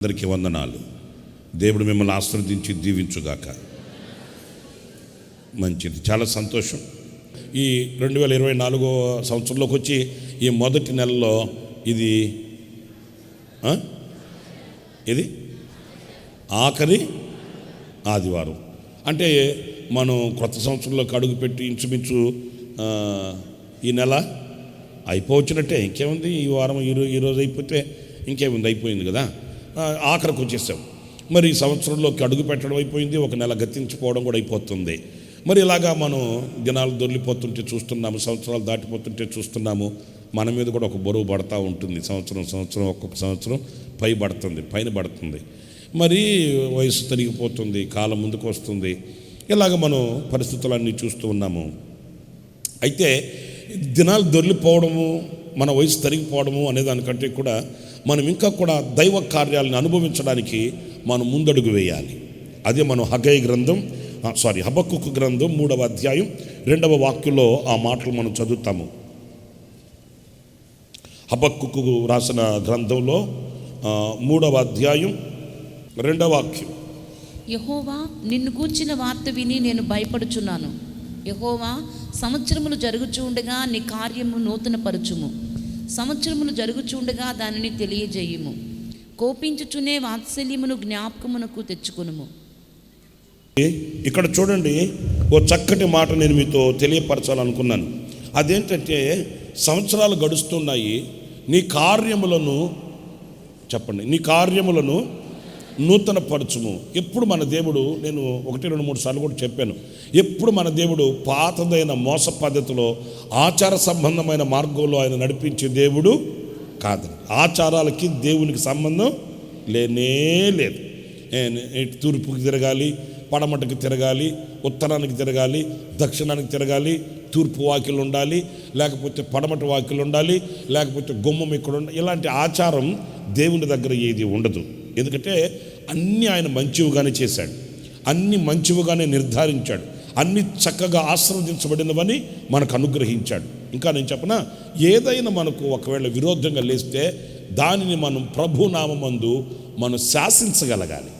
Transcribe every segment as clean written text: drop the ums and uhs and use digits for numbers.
అందరికీ వందనాలు. దేవుడు మిమ్మల్ని ఆశీర్వదించి దీవించుగాక. మంచిది, చాలా సంతోషం. ఈ 2024 సంవత్సరంలోకి వచ్చి ఈ మొదటి నెలలో ఇది ఆఖరి ఆదివారం. అంటే మనం కొత్త సంవత్సరంలోకి అడుగుపెట్టి ఇంచుమించు ఈ నెల అయిపోవచ్చినట్టే. ఇంకేముంది, ఈ వారం ఈరోజు అయిపోతే ఇంకేముంది, అయిపోయింది కదా, ఆఖరికి వచ్చేసాం. మరి ఈ సంవత్సరంలోకి అడుగు పెట్టడం అయిపోయింది, ఒక నెల గతించిపోవడం కూడా అయిపోతుంది. మరి ఇలాగా మనం దినాలు దొరికిపోతుంటే చూస్తున్నాము, సంవత్సరాలు దాటిపోతుంటే చూస్తున్నాము. మన మీద కూడా ఒక బరువు పడతా ఉంటుంది. సంవత్సరం ఒక్కొక్క సంవత్సరం పైన పడుతుంది. మరి వయసు తరిగిపోతుంది, కాలం ముందుకు వస్తుంది. ఇలాగ మనం పరిస్థితులన్నీ చూస్తూ ఉన్నాము. అయితే దినాలు దొరికిపోవడము, మన వయసు తరిగిపోవడము అనే దానికంటే కూడా మనం ఇంకా కూడా దైవ కార్యాలను అనుభవించడానికి మనం ముందడుగు వేయాలి. అదే మనం హబక్కూకు గ్రంథం 3వ అధ్యాయం 2వ వాక్యంలో ఆ మాటలు మనం చదువుతాము. హబక్కూకు రాసిన గ్రంథంలో 3వ అధ్యాయం 2వ వాక్యం. యెహోవా, నిన్ను గూర్చిన వార్త విని నేను భయపడుచున్నాను. యెహోవా, సంవత్సరములు జరుగుచుండగా నీ కార్యము నూతనపరచుము. సంవత్సరములు జరుగుచుండగా దానిని తెలియజేయుము. కోపించుచునే వాత్సల్యమును జ్ఞాపకమునకు తెచ్చుకొనుము. ఇక్కడ చూడండి, ఓ చక్కటి మాట నేను మీతో తెలియపరచాలనుకున్నాను. అదేంటంటే, సంవత్సరాలు గడుస్తున్నాయి, నీ కార్యములను నూతన పరచుము. ఎప్పుడు మన దేవుడు, నేను 1, 2, 3 సార్లు కూడా చెప్పాను, ఎప్పుడు మన దేవుడు పాతదైన మోస పద్ధతిలో ఆచార సంబంధమైన మార్గంలో ఆయన నడిపించే దేవుడు కాదు. ఆచారాలకి దేవునికి సంబంధం లేనే లేదు. తూర్పుకి తిరగాలి, పడమటకి తిరగాలి, ఉత్తరానికి తిరగాలి, దక్షిణానికి తిరగాలి, తూర్పు వాకిలు ఉండాలి, లేకపోతే పడమటి వాకిలు ఉండాలి, లేకపోతే గుమ్మం ఇక్కడ ఉండాలి. ఇలాంటి ఆచారం దేవుని దగ్గర ఏది ఉండదు. ఎందుకంటే అన్నీ ఆయన మంచివిగానే చేశాడు, అన్నీ మంచివిగానే నిర్ధారించాడు, అన్నీ చక్కగా ఆశీర్వదించబడినవని మనకు అనుగ్రహించాడు. ఇంకా నేను చెప్పనా, ఏదైనా మనకు ఒకవేళ విరోధంగా లేస్తే దానిని మనం ప్రభునామందు మనం శాసించగలగాలి.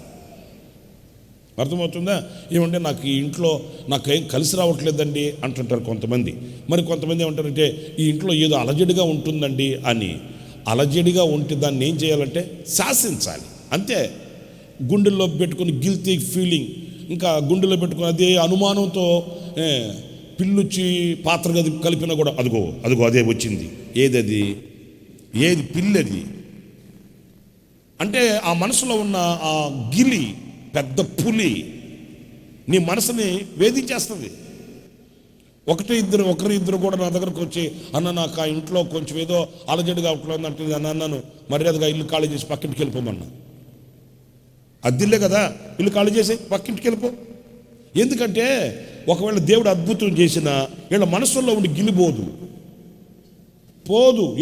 అర్థమవుతుందా? ఏమంటే నాకు ఈ ఇంట్లో నాకేం కలిసి రావట్లేదండి అంటుంటారు కొంతమంది. మరి కొంతమంది ఏమంటారంటే, ఈ ఇంట్లో ఏదో అలజడిగా ఉంటుందండి అని. అలజడిగా ఉంటే దాన్ని ఏం చేయాలంటే శాసించాలి, అంతే. గుండెల్లో పెట్టుకుని గిల్టీ ఫీలింగ్, ఇంకా గుండెలో పెట్టుకుని అదే అనుమానంతో పిల్లుచ్చి పాత్ర కలిపినా కూడా అదిగో అదే వచ్చింది. ఏది పిల్లది అంటే ఆ మనసులో ఉన్న ఆ గిలి పెద్ద పులి నీ మనసుని వేధించేస్తుంది. ఒకరిద్దరు కూడా నా దగ్గరకు వచ్చి, అన్న నాకు ఆ ఇంట్లో కొంచెం ఏదో అలజడిగా ఉంటుందంటే అన్నాను, మర్యాదగా ఇల్లు ఖాళీ చేసి పక్కింటికి వెళ్ళిపోమన్నా. అద్దిల్లే కదా, ఇల్లు ఖాళీ చేసి పక్కింటికి వెళ్ళిపో. ఎందుకంటే ఒకవేళ దేవుడు అద్భుతం చేసినా వీళ్ళ మనసుల్లో ఉండి గిలిపోదు,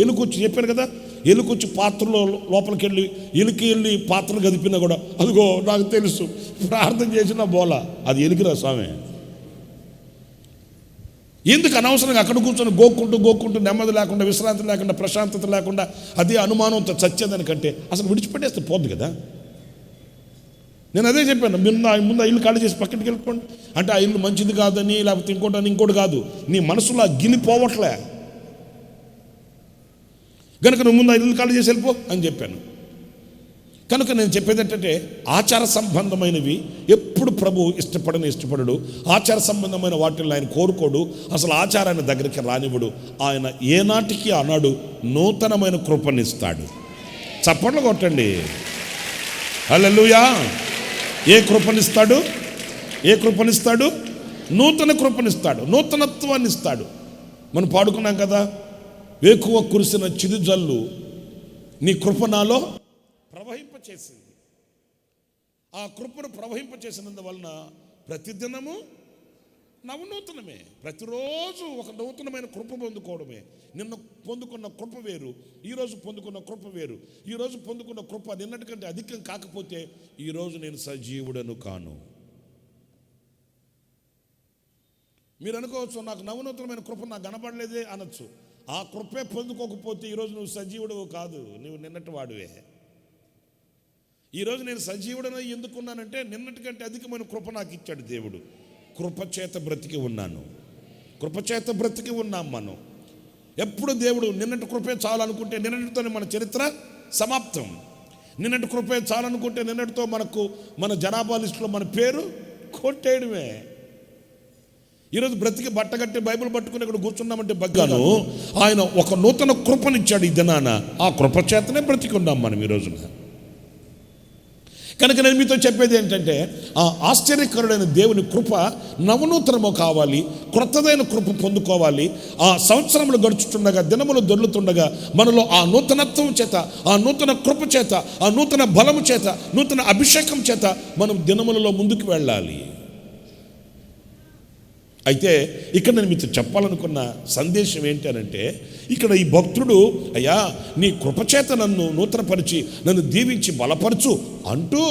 ఎలుకొచ్చి చెప్పాను కదా, ఎలుకొచ్చి పాత్రలో లోపలికి వెళ్ళి పాత్రలు కదిపినా కూడా అదిగో నాకు తెలుసు, ప్రార్థన చేసినా బోలా, అది ఎలుగురా స్వామి. ఎందుకు అనవసరంగా అక్కడ కూర్చొని గోక్కుంటూ నెమ్మది లేకుండా, విశ్రాంతి లేకుండా, ప్రశాంతత లేకుండా అదే అనుమానంతో చచ్చేదానికంటే అసలు విడిచిపెట్టేస్తే పోద్దు కదా. నేను అదే చెప్పాను, ముందు ఆ ఇల్లు ఖాళీ చేసి పక్కకి వెళ్ళిపోండి అంటే, ఆ ఇల్లు మంచిది కాదని లేకపోతే ఇంకోటి కాదు, నీ మనసులో గిలిపోవట్లే కనుక నువ్వు ముందు ఆ ఇల్లు ఖాళీ చేసి వెళ్ళిపో అని చెప్పాను. కనుక నేను చెప్పేది ఏంటంటే, ఆచార సంబంధమైనవి ఎప్పుడు ప్రభు ఇష్టపడడు. ఆచార సంబంధమైన వాటిని ఆయన కోరుకోడు, అసలు ఆచారాన్ని దగ్గరికి రానివ్వడు. ఆయన ఏనాటికి ఆనాడు నూతనమైన కృపనిస్తాడు. చప్పట్లు కొట్టండి, హల్లెలూయా. ఏ కృపనిస్తాడు? నూతన కృపనిస్తాడు, నూతనత్వాన్ని ఇస్తాడు. మనం పాడుకున్నాం కదా, వేకువ కురిసిన చిరుజల్లు నీ కృప నాలో ప్రవహింపచేసింది. ఆ కృపను ప్రవహింపచేసినందువలన ప్రతిదినము నవనూతనమే. ప్రతిరోజు ఒక నూతనమైన కృప పొందుకోవడమే. నిన్న పొందుకున్న కృప వేరు, ఈరోజు పొందుకున్న కృప వేరు. ఈరోజు పొందుకున్న కృప నిన్నటికంటే అధికం కాకపోతే ఈరోజు నేను సజీవుడను కాను. మీరు అనుకోవచ్చు, నాకు నవనూతనమైన కృప నాకు కనబడలేదే అనొచ్చు. ఆ కృపే పొందుకోకపోతే ఈరోజు నువ్వు సజీవుడు కాదు, నువ్వు నిన్నటి వాడువే. ఈరోజు నేను సజీవుడనై ఎందుకున్నానంటే నిన్నటికంటే అధికమైన కృప నాకు ఇచ్చాడు దేవుడు. కృపచేత బ్రతికి ఉన్నాను, కృపచేత బ్రతికి ఉన్నాం మనం. ఎప్పుడు దేవుడు నిన్నటి కృపే చాలు అనుకుంటే నిన్నటితోనే మన చరిత్ర సమాప్తం. నిన్నటి కృపే చాలు అనుకుంటే నిన్నటితో మన జనాభా లిస్టులో మన పేరు కొట్టేయడమే. ఈరోజు బ్రతికి బట్టగట్టి బైబిల్ పట్టుకుని ఇక్కడ కూర్చున్నామంటే బగ్గాను ఆయన ఒక నూతన కృపనిచ్చాడు ఈ దినాన. ఆ కృప చేతనే బ్రతికి ఉన్నాం మనం ఈ రోజున. కనుక నేను మీతో చెప్పేది ఏంటంటే, ఆ ఆశ్చర్యకరుడైన దేవుని కృప నవనూతనము కావాలి, క్రొత్తదైన కృప పొందుకోవాలి. ఆ సంవత్సరములు గడుచుతుండగా, దినములు దొర్లుతుండగా మనలో ఆ నూతనత్వం చేత, ఆ నూతన కృప చేత, ఆ నూతన బలము చేత, నూతన అభిషేకం చేత మనం దినములలో ముందుకు వెళ్ళాలి. అయితే ఇక్కడ నేను మీతో చెప్పాలనుకున్న సందేశం ఏంటి అనంటే, ఇక్కడ ఈ భక్తుడు అయ్యా నీ కృపచేత నన్ను నూతనపరిచి నన్ను దీవించి బలపరచు అంటూ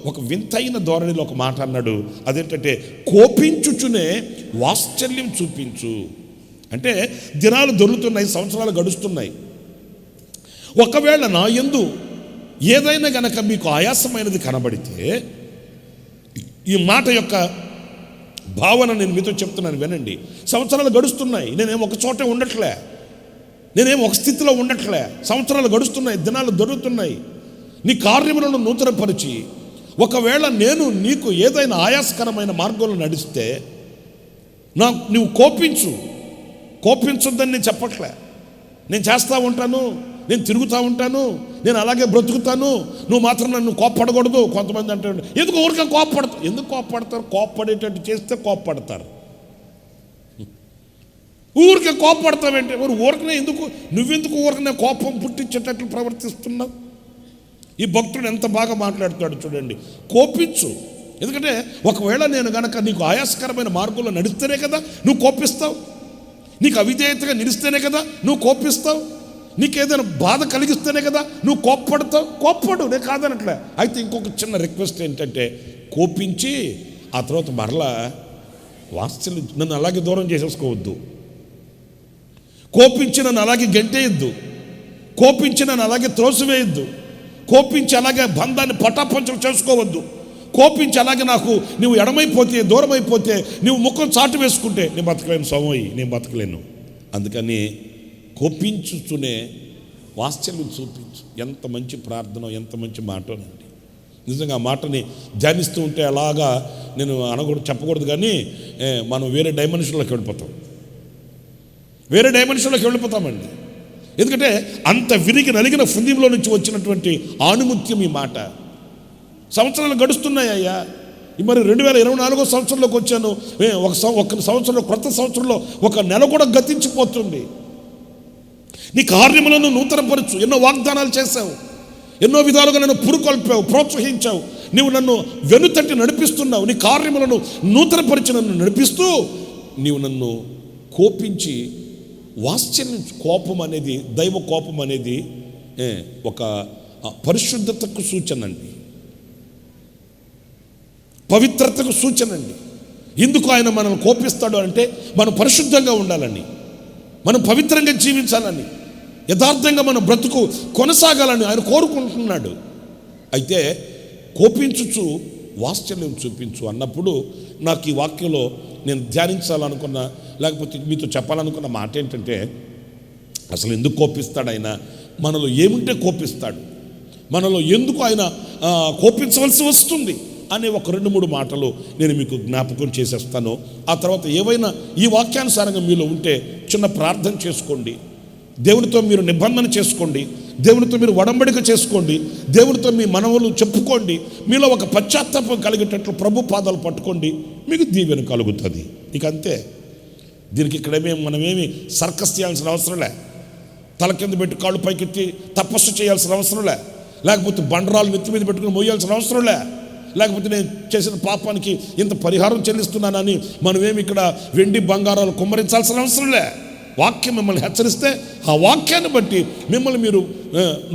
ఒక వింతైన ధోరణిలో ఒక మాట అన్నాడు. అదేంటంటే కోపించుచునే వాత్సల్యం చూపించు. అంటే దినాలు దొరుకుతున్నాయి, సంవత్సరాలు గడుస్తున్నాయి. ఒకవేళ నా యందు ఏదైనా గనక మీకు ఆయాసమైనది కనబడితే, ఈ మాట యొక్క భావన నేను మీతో చెప్తున్నాను వినండి. సంవత్సరాలు గడుస్తున్నాయి, నేనేం ఒక చోటే ఉండట్లే, నేనేం ఒక స్థితిలో ఉండట్లే. సంవత్సరాలు గడుస్తున్నాయి, దినాలు దొరుకుతున్నాయి. నీ కార్యములను నూతనపరిచి, ఒకవేళ నేను నీకు ఏదైనా ఆయాసకరమైన మార్గంలో నడిస్తే నువ్వు కోపించొద్దని నేను చెప్పట్లే. నేను చేస్తూ ఉంటాను, నేను తిరుగుతూ ఉంటాను, నేను అలాగే బ్రతుకుతాను, నువ్వు మాత్రం నన్ను కోప్పడకూడదు. కొంతమంది అంటారు ఎందుకు ఊరికే కోప్పడతారు. ఎందుకు కోప్పడతారు? కోప్పడేటట్టు చేస్తే కోప్పడతారు. ఊరికే కోప్పడతావేంటి? ఊరికనే నువ్వెందుకు ఊరికనే కోపం పుట్టించేటట్లు ప్రవర్తిస్తున్నావు? ఈ భక్తుడు ఎంత బాగా మాట్లాడుతాడు చూడండి. కోపించు. ఎందుకంటే ఒకవేళ నేను గనక నీకు ఆయాసకరమైన మార్గంలో నడిస్తేనే కదా నువ్వు కోపిస్తావు, నీకు అవిధేయతగా నిలిస్తేనే కదా నువ్వు కోపిస్తావు, నీకేదైనా బాధ కలిగిస్తేనే కదా నువ్వు కోప్పడతావు. కోప్పడు, నేను కాదనట్లే. అయితే ఇంకొక చిన్న రిక్వెస్ట్ ఏంటంటే, కోపించి ఆ తర్వాత మరలా వాత్సల్యం నన్ను అలాగే దూరం చేసేసుకోవద్దు. కోపించి నన్ను అలాగే గెంటేయద్దు, కోపించి నన్ను అలాగే త్రోసివేయద్దు, కోపించి అలాగే బంధాన్ని పటాపంచలు చేసుకోవద్దు. కోపించి అలాగే నాకు నువ్వు ఎడమైపోతే, దూరం అయిపోతే, నువ్వు ముఖం చాటు వేసుకుంటే నేను బతకలేను స్వామి, నేను బతకలేను. అందుకని కోపించుతూనే వాత్సల్యం చూపించు. ఎంత మంచి ప్రార్థన, ఎంత మంచి మాటనండి. నిజంగా ఆ మాటని ధ్యానిస్తూ ఉంటే అలాగా నేను చెప్పకూడదు, కానీ మనం వేరే డైమెన్షన్లోకి వెళ్ళిపోతామండి. ఎందుకంటే అంత విరిగి నలిగిన హృదయంలో నుంచి వచ్చినటువంటి ఆణిముత్యం ఈ మాట. సంవత్సరాలు గడుస్తున్నాయ్యా, మరి 2024 సంవత్సరంలోకి వచ్చాను. ఒక సంవత్సరంలో, క్రొత్త సంవత్సరంలో ఒక నెల కూడా గతించిపోతుంది. నీ కార్యములను నూతనపరచు. ఎన్నో వాగ్దానాలు చేశావు, ఎన్నో విధాలుగా నన్ను పురుకొల్పావు, ప్రోత్సహించావు. నీవు నన్ను వెనుతట్టి నడిపిస్తున్నావు. నీ కార్యములను నూతనపరిచి నన్ను నడిపిస్తూ నీవు నన్ను కోపించి వాత్సల్యించు. కోపం అనేది, దైవ కోపం అనేది ఒక పరిశుద్ధతకు సూచన అండి, పవిత్రతకు సూచన అండి. ఎందుకు ఆయన మనల్ని కోపిస్తాడు అంటే మనం పరిశుద్ధంగా ఉండాలని, మనం పవిత్రంగా జీవించాలని, యథార్థంగా మన బ్రతుకు కొనసాగాలని ఆయన కోరుకుంటున్నాడు. అయితే కోపించుచు వాత్సల్యం చూపించు అన్నప్పుడు నాకు ఈ వాక్యంలో నేను ధ్యానించాలనుకున్న, లేకపోతే మీతో చెప్పాలనుకున్న మాట ఏంటంటే, అసలు ఎందుకు కోపిస్తాడు ఆయన? మనలో ఏముంటే కోపిస్తాడు? మనలో ఎందుకు ఆయన కోపించవలసి వస్తుంది అనే ఒక 2-3 మాటలు నేను మీకు జ్ఞాపకం చేసేస్తాను. ఆ తర్వాత ఏవైనా ఈ వాక్యానుసారంగా మీలో ఉంటే చిన్న ప్రార్థన చేసుకోండి, దేవునితో మీరు నిబంధన చేసుకోండి, దేవునితో మీరు వడంబడిక చేసుకోండి, దేవునితో మీ మనవులు చెప్పుకోండి. మీలో ఒక పశ్చాత్తాపం కలిగేటట్లు ప్రభు పాదాలు పట్టుకోండి, మీకు దీవెన కలుగుతుంది. ఇక అంతే. దీనికి మనమేమి సర్కస్ చేయాల్సిన అవసరంలే, తల కింద పెట్టి కాళ్ళు పైకెత్తి తపస్సు చేయాల్సిన అవసరంలే, లేకపోతే బండరాలు నెత్తి మీద పెట్టుకుని మోయాల్సిన అవసరంలే, లేకపోతే నేను చేసిన పాపానికి ఇంత పరిహారం చెల్లిస్తున్నానని మనమేమి ఇక్కడ వెండి బంగారాలు కుమ్మరించాల్సిన అవసరంలే. వాక్యం మిమ్మల్ని హెచ్చరిస్తే ఆ వాక్యాన్ని బట్టి మిమ్మల్ని మీరు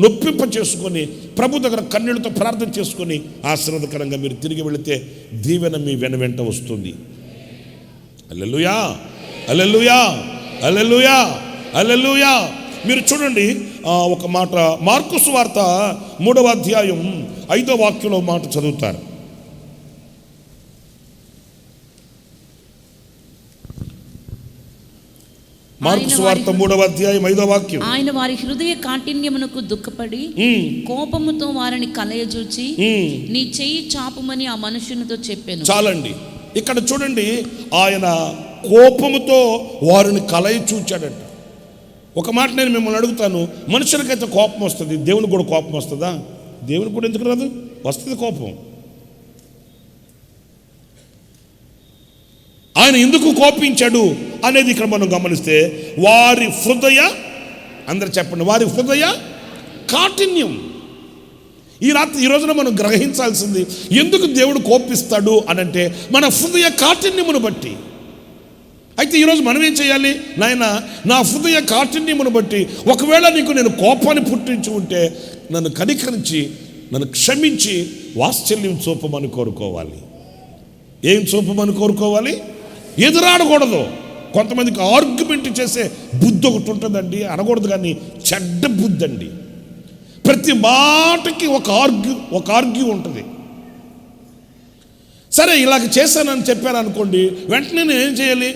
నొప్పింప చేసుకొని ప్రభు దగ్గర కన్నీళ్లతో ప్రార్థన చేసుకొని ఆశీర్వాదకరంగా మీరు తిరిగి వెళితే దీవెన మీ వెంట వస్తుంది. హల్లెలూయా, హల్లెలూయా, హల్లెలూయా, హల్లెలూయా. మీరు చూడండి ఒక మాట, మార్కు సువార్త 3వ అధ్యాయం 5వ వాక్యంలో మాట చదువుతారు. మార్కు సువార్త 3వ అధ్యాయం 5వ వాక్యం. ఆయన వారి హృదయ కాఠిన్యమునకు దుఃఖపడి కోపముతో వారిని కలయజూచి నీ చెయ్యి చాపుమని ఆ మనుషునితో చెప్పాను. చాలండి, ఇక్కడ చూడండి, ఆయన కోపముతో వారిని కలయ చూచాడంట. ఒక మాట నేను మిమ్మల్ని అడుగుతాను, మనుషులకైతే కోపం వస్తుంది, దేవునికి కూడా కోపం వస్తుందా? దేవునికి కూడా ఎందుకు రాదు? వస్తుంది కోపం. ఆయన ఎందుకు కోపించాడు అనేది ఇక్కడ మనం గమనిస్తే, వారి హృదయ, అందరు చెప్పండి, వారి హృదయ కాఠిన్యం. ఈ రోజున మనం గ్రహించాల్సింది, ఎందుకు దేవుడు కోపిస్తాడు అనంటే మన హృదయ కాఠిన్యమును బట్టి. అయితే ఈరోజు మనం ఏం చేయాలి? నాయన, నా హృదయ కాఠిన్యమును బట్టి ఒకవేళ నీకు నేను కోపాన్ని పుట్టించి ఉంటే నన్ను కనికరించి, నన్ను క్షమించి వాత్సల్యం చూపమని కోరుకోవాలి. ఏం చూపమని కోరుకోవాలి? ఎదురాడకూడదు. కొంతమందికి ఆర్గ్యుమెంట్ చేసే బుద్ధి ఒకటి ఉంటుందండి, అనకూడదు కానీ చెడ్డ బుద్ధి అండి. ప్రతి మాటకి ఒక ఆర్గ్యూ ఉంటుంది. సరే, ఇలాగ చేశానని చెప్పారు అనుకోండి, వెంటనే నేను ఏం చేయాలి?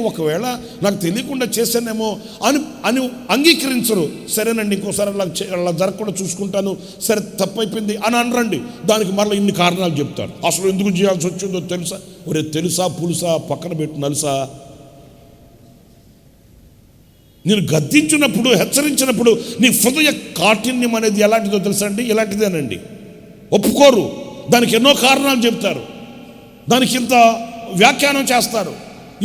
ఒకవేళ నాకు తెలియకుండా చేశానేమో అని అంగీకరించరు. సరేనండి, ఇంకోసారి అలా జరగకుండా చూసుకుంటాను, సరే తప్పైపోయింది అని అనరండి. దానికి మరలా ఇన్ని కారణాలు చెప్తారు. అసలు ఎందుకు చేయాల్సి వచ్చిందో తెలుసా? ఒరే, తెలుసా పులుసా పక్కన పెట్టు నలుసా. నేను గద్దించినప్పుడు, హెచ్చరించినప్పుడు నీ హృదయ కాఠిన్యం అనేది ఎలాంటిదో తెలుసా అండి? ఇలాంటిదేనండి. ఒప్పుకోరు, దానికి ఎన్నో కారణాలు చెప్తారు, దానికి ఇంత వ్యాఖ్యానం చేస్తారు,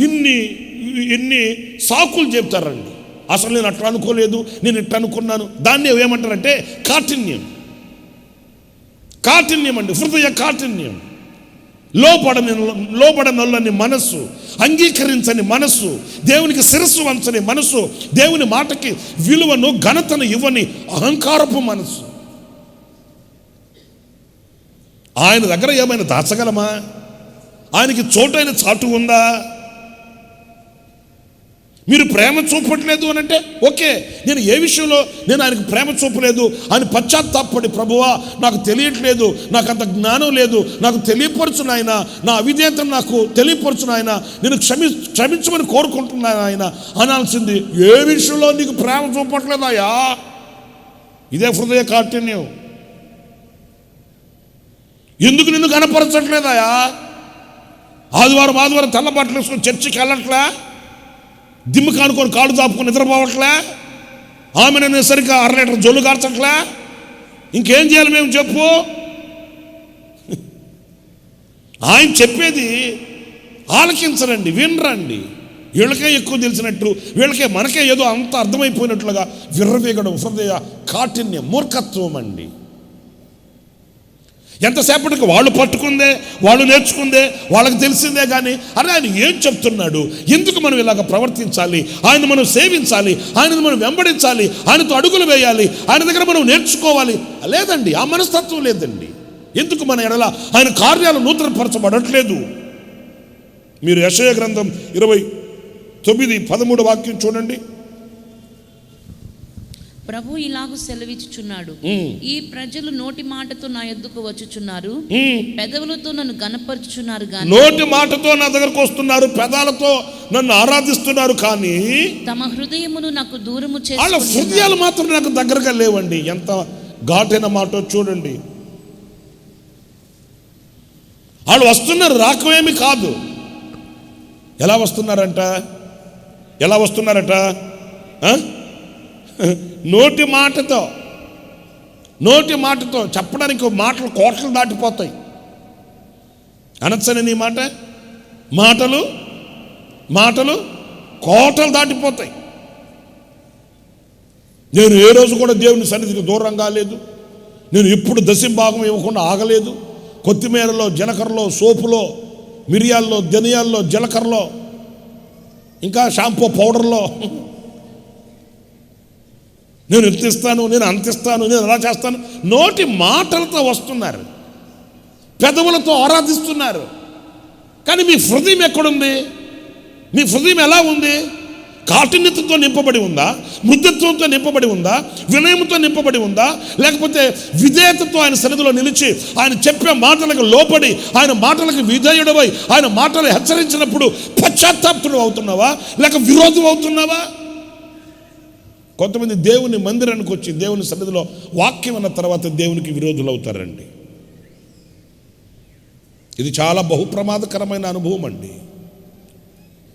ఇన్ని సాకులు చెప్తారండి. అసలు నేను అట్లా అనుకోలేదు, నేను ఇట్లా అనుకున్నాను. దాన్ని ఏమంటారంటే కాఠిన్యం. కాఠిన్యం అండి, హృదయ కాఠిన్యం. లోబడనొల్లని మనస్సు, అంగీకరించని మనస్సు, దేవునికి శిరస్సు వంచని మనస్సు, దేవుని మాటకి విలువను ఘనతను ఇవ్వని అహంకారపు మనస్సు. ఆయన దగ్గర ఏమైనా దాచగలమా? ఆయనకి చోటైన చాటు ఉందా? మీరు ప్రేమ చూపట్లేదు అని అంటే ఓకే, నేను ఏ విషయంలో నేను ఆయనకు ప్రేమ చూపలేదు అని పశ్చాత్తాపడి, ప్రభువా నాకు తెలియట్లేదు, నాకు అంత జ్ఞానం లేదు, నాకు తెలియపరచును ఆయన, నా అవిధేయతను నాకు తెలియపరచును ఆయన, నేను క్షమించమని కోరుకుంటున్నాను ఆయన అనాల్సింది. ఏ విషయంలో నీకు ప్రేమ చూపట్లేదాయా? ఇదే హృదయ కాఠిన్యం. ఎందుకు నిన్ను కనపరచట్లేదాయా? ఆదివారం తెల్ల బట్టలు వేసుకొని చర్చికి వెళ్ళట్లే, దిమ్ము కానుకొని కాళ్ళు చాపుకొని నిద్రపోవట్లే, ఆమె సరిగ్గా 1/2 లీటర్ జొల్లు కార్చట్లే, ఇంకేం చేయాలి మేము చెప్పు? ఆయన చెప్పేది ఆలకించరండి, వినరండి. వీళ్ళకే ఎక్కువ తెలిసినట్టు, మనకే ఏదో అంత అర్థమైపోయినట్లుగా విర్రవీగడం హృదయ కాఠిన్యం, మూర్ఖత్వం అండి. ఎంతసేపటికి వాళ్ళు పట్టుకుందే, వాళ్ళు నేర్చుకుందే, వాళ్ళకి తెలిసిందే కానీ అరే ఆయన ఏం చెప్తున్నాడు, ఎందుకు మనం ఇలాగ ప్రవర్తించాలి, ఆయన మనం సేవించాలి, ఆయనను మనం వెంబడించాలి, ఆయనతో అడుగులు వేయాలి, ఆయన దగ్గర మనం నేర్చుకోవాలి లేదండి. ఆ మనస్తత్వం లేదండి. ఎందుకు మన ఎడల ఆయన కార్యాలు నూతనపరచబడట్లేదు? మీరు యెషయా గ్రంథం 29:13 వాక్యం చూడండి. ప్రభు ఇలాగూ సెలవిచ్చుచున్నాడు, ఈ ప్రజలు నోటి మాటతో నా యొద్దకు వచ్చుచున్నారు, పెదవులతో నన్ను గణపరుచుచున్నారు గాని, నోటి మాటతో నా దగ్గరకు వస్తున్నారు, పెదాలతో నన్ను ఆరాధిస్తున్నారు, కానీ తమ హృదయమును నాకు దూరము చేసి, వాళ్ళ హృదయాలు మాత్రం నాకు దగ్గరగా లేవండి. ఎంత ఘాటైన మాట చూడండి. వాళ్ళు వస్తున్నారు, రాకమేమి కాదు. ఎలా వస్తున్నారట? నోటి మాటతో చెప్పడానికి మాటలు కోటలు దాటిపోతాయి. అనొచ్చని నీ మాటలు కోటలు దాటిపోతాయి. నేను ఏ రోజు కూడా దేవుని సన్నిధికి దూరం కాలేదు. నేను ఎప్పుడు దశంభాగం ఇవ్వకుండా ఆగలేదు. కొత్తిమీరలో, జీలకర్రలో, సోపులో, మిరియాల్లో, ధనియాల్లో, జీలకర్రలో, ఇంకా షాంపూ పౌడర్లో నేను ఎత్తిస్తాను, నేను అంతిస్తాను, నేను అలా చేస్తాను. నోటి మాటలతో వస్తున్నారు, పెదవులతో ఆరాధిస్తున్నారు, కానీ మీ హృదయం ఎక్కడుంది? మీ హృదయం ఎలా ఉంది? కాఠిన్యతతో నింపబడి ఉందా, మృదుత్వంతో నింపబడి ఉందా, వినయంతో నింపబడి ఉందా, లేకపోతే విధేయతతో ఆయన సన్నిధిలో నిలిచి ఆయన చెప్పే మాటలకు లోపడి ఆయన మాటలకు విధేయుడవై ఆయన మాటలు హెచ్చరించినప్పుడు పశ్చాత్తాప్తుడు అవుతున్నావా, లేక విరోధం అవుతున్నావా? కొంతమంది దేవుని మందిరానికి వచ్చి దేవుని సన్నిధిలో వాక్యం అన్న తర్వాత దేవునికి విరోధులు అవుతారండి. ఇది చాలా బహుప్రమాదకరమైన అనుభవం అండి.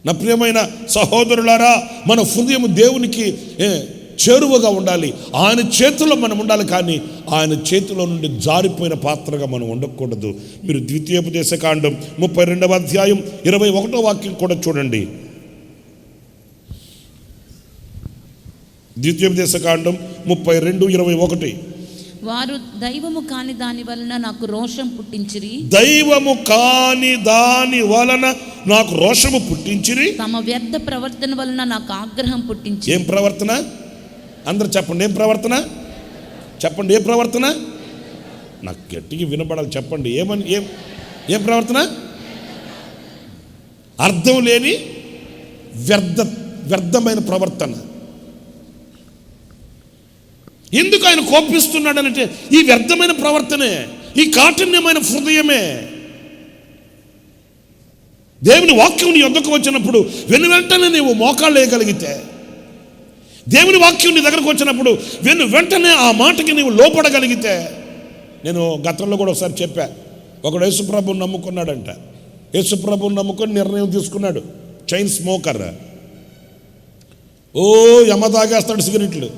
నా ప్రియమైన సహోదరులారా, మన హృదయం దేవునికి చేరువగా ఉండాలి. ఆయన చేతిలో మనం ఉండాలి, కానీ ఆయన చేతిలో నుండి జారిపోయిన పాత్రగా మనం ఉండకూడదు. మీరు ద్వితీయోపదేశకాండం 32వ అధ్యాయం 21వ వాక్యం కూడా చూడండి. ద్వితీయోపదేశకాండం 32:21. వారు దైవము కాని దాని వలన నాకు రోషం పుట్టించిరి. దైవము కాని దాని వలన నాకు రోషము పుట్టించిరి. తమ వ్యర్థ ప్రవర్తన వలన నాకు ఆగ్రహం పుట్టించి. ఏం ప్రవర్తన? అందరు చెప్పండి, ఏం ప్రవర్తన? చెప్పండి, ఏ ప్రవర్తన? నాకు గట్టిగా వినపడాలి, చెప్పండి. ఏం ప్రవర్తన? అర్థం లేని వ్యర్థమైన ప్రవర్తన. ఎందుకు ఆయన కోపిస్తున్నాడనంటే ఈ వ్యర్థమైన ప్రవర్తనే, ఈ కాఠిన్యమైన హృదయమే. దేవుని వాక్యం నీ వద్దకు వచ్చినప్పుడు వెంటనే నీవు మోకాళ్ళు వేయగలిగితే, దేవుని వాక్యం నీ దగ్గరకు వచ్చినప్పుడు వెంటనే ఆ మాటకి నీవు లోపడగలిగితే. నేను గతంలో కూడా ఒకసారి చెప్పా, ఒకడు యేసుప్రభుని నమ్ముకున్నాడంట. యేసుప్రభుని నమ్ముకొని నిర్ణయం తీసుకున్నాడు. Chain smoker. యమ తాగేస్తాడు సిగరెట్లు,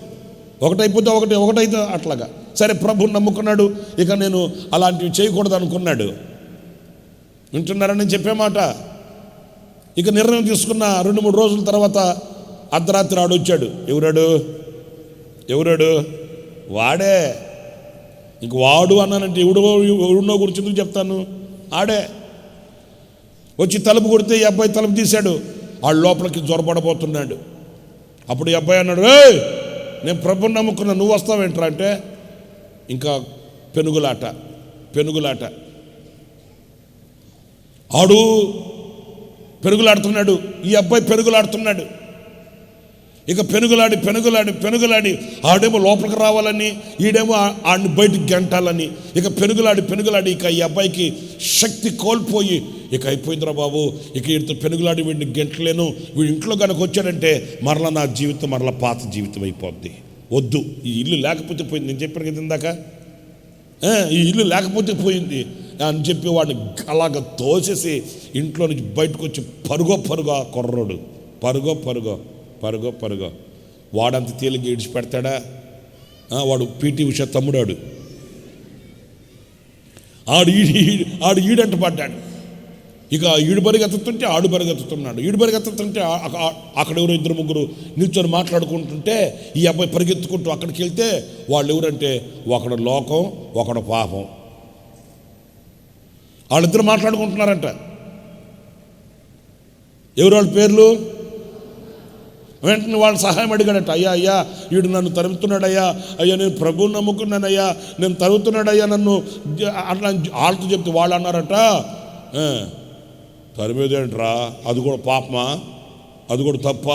ఒకటైపోతే ఒకటైతే అట్లాగా. సరే, ప్రభుని నమ్ముకున్నాడు, ఇక నేను అలాంటివి చేయకూడదు అనుకున్నాడు. వింటున్నారని నేను చెప్పే మాట. ఇక నిర్ణయం తీసుకున్న 2-3 రోజుల తర్వాత అర్ధరాత్రి ఆడొచ్చాడు. ఎవరాడు? వాడే. ఇంక వాడు అన్నానంటే ఎవడునో గురించి ఎందుకు చెప్తాను? ఆడే వచ్చి తలుపు కొడితే ఈ అబ్బాయి తలుపు తీశాడు. ఆడు లోపలికి జ్వరపడబోతున్నాడు. అప్పుడు ఈ అబ్బాయి అన్నాడు, నేను ప్రభుని నమ్ముకున్నా, నువ్వు వస్తావేంట్రా అంటే ఇంకా పెనుగులాట. ఆడు పెరుగులాడుతున్నాడు, ఈ అబ్బాయి పెరుగులాడుతున్నాడు. ఇక పెనుగులాడి ఆడేమో లోపలికి రావాలని, ఈడేమో ఆడిని బయటికి గెంటాలని, ఇక పెనుగులాడి ఇక ఈ అబ్బాయికి శక్తి కోల్పోయి ఇక అయిపోయిందిరా బాబు, ఇక వీడితో పెనుగులాడి వీడిని గెంటలేను, వీడి ఇంట్లో కనుక వచ్చాడంటే మరలా నా జీవితం మరలా పాత జీవితం అయిపోద్ది. వద్దు, ఈ ఇల్లు లేకపోతే పోయింది. నేను చెప్పాను కదా ఇందాక, ఈ ఇల్లు లేకపోతే పోయింది అని చెప్పి వాడిని అలాగ తోసేసి ఇంట్లో నుంచి బయటకు వచ్చి పరుగో కుర్రోడు పరుగో వాడంత తేలిక ఈడ్చిపెడతాడా? వాడు పీటీ ఉషా తమ్ముడాడు. ఆడు ఈడంట పడ్డాడు. ఇక ఈడు పరిగెత్తుతుంటే ఆడు పరిగెత్తుతున్నాడు. ఈడు పరిగెత్తుతుంటే అక్కడ ఎవరో 2-3 నిల్చొని మాట్లాడుకుంటుంటే ఈ అబ్బాయి పరిగెత్తుకుంటూ అక్కడికి వెళ్తే వాళ్ళు ఎవరంటే ఒకడు లోకం, ఒకడు పాపం. వాళ్ళిద్దరు మాట్లాడుకుంటున్నారంట. ఎవరు వాళ్ళ పేర్లు? వెంటనే వాళ్ళు సహాయం అడిగాడట. అయ్యా వీడు నన్ను తరుముతున్నాడయ్యా, నేను ప్రభువుని నమ్ముకున్నానయ్యా, నేను తరుగుతున్నాడయ్యా నన్ను అట్లా వాళ్ళతో చెప్తే వాళ్ళు అన్నారట, తరిమేదేంట్రా, అది కూడా పాపమా, అది కూడా తప్ప.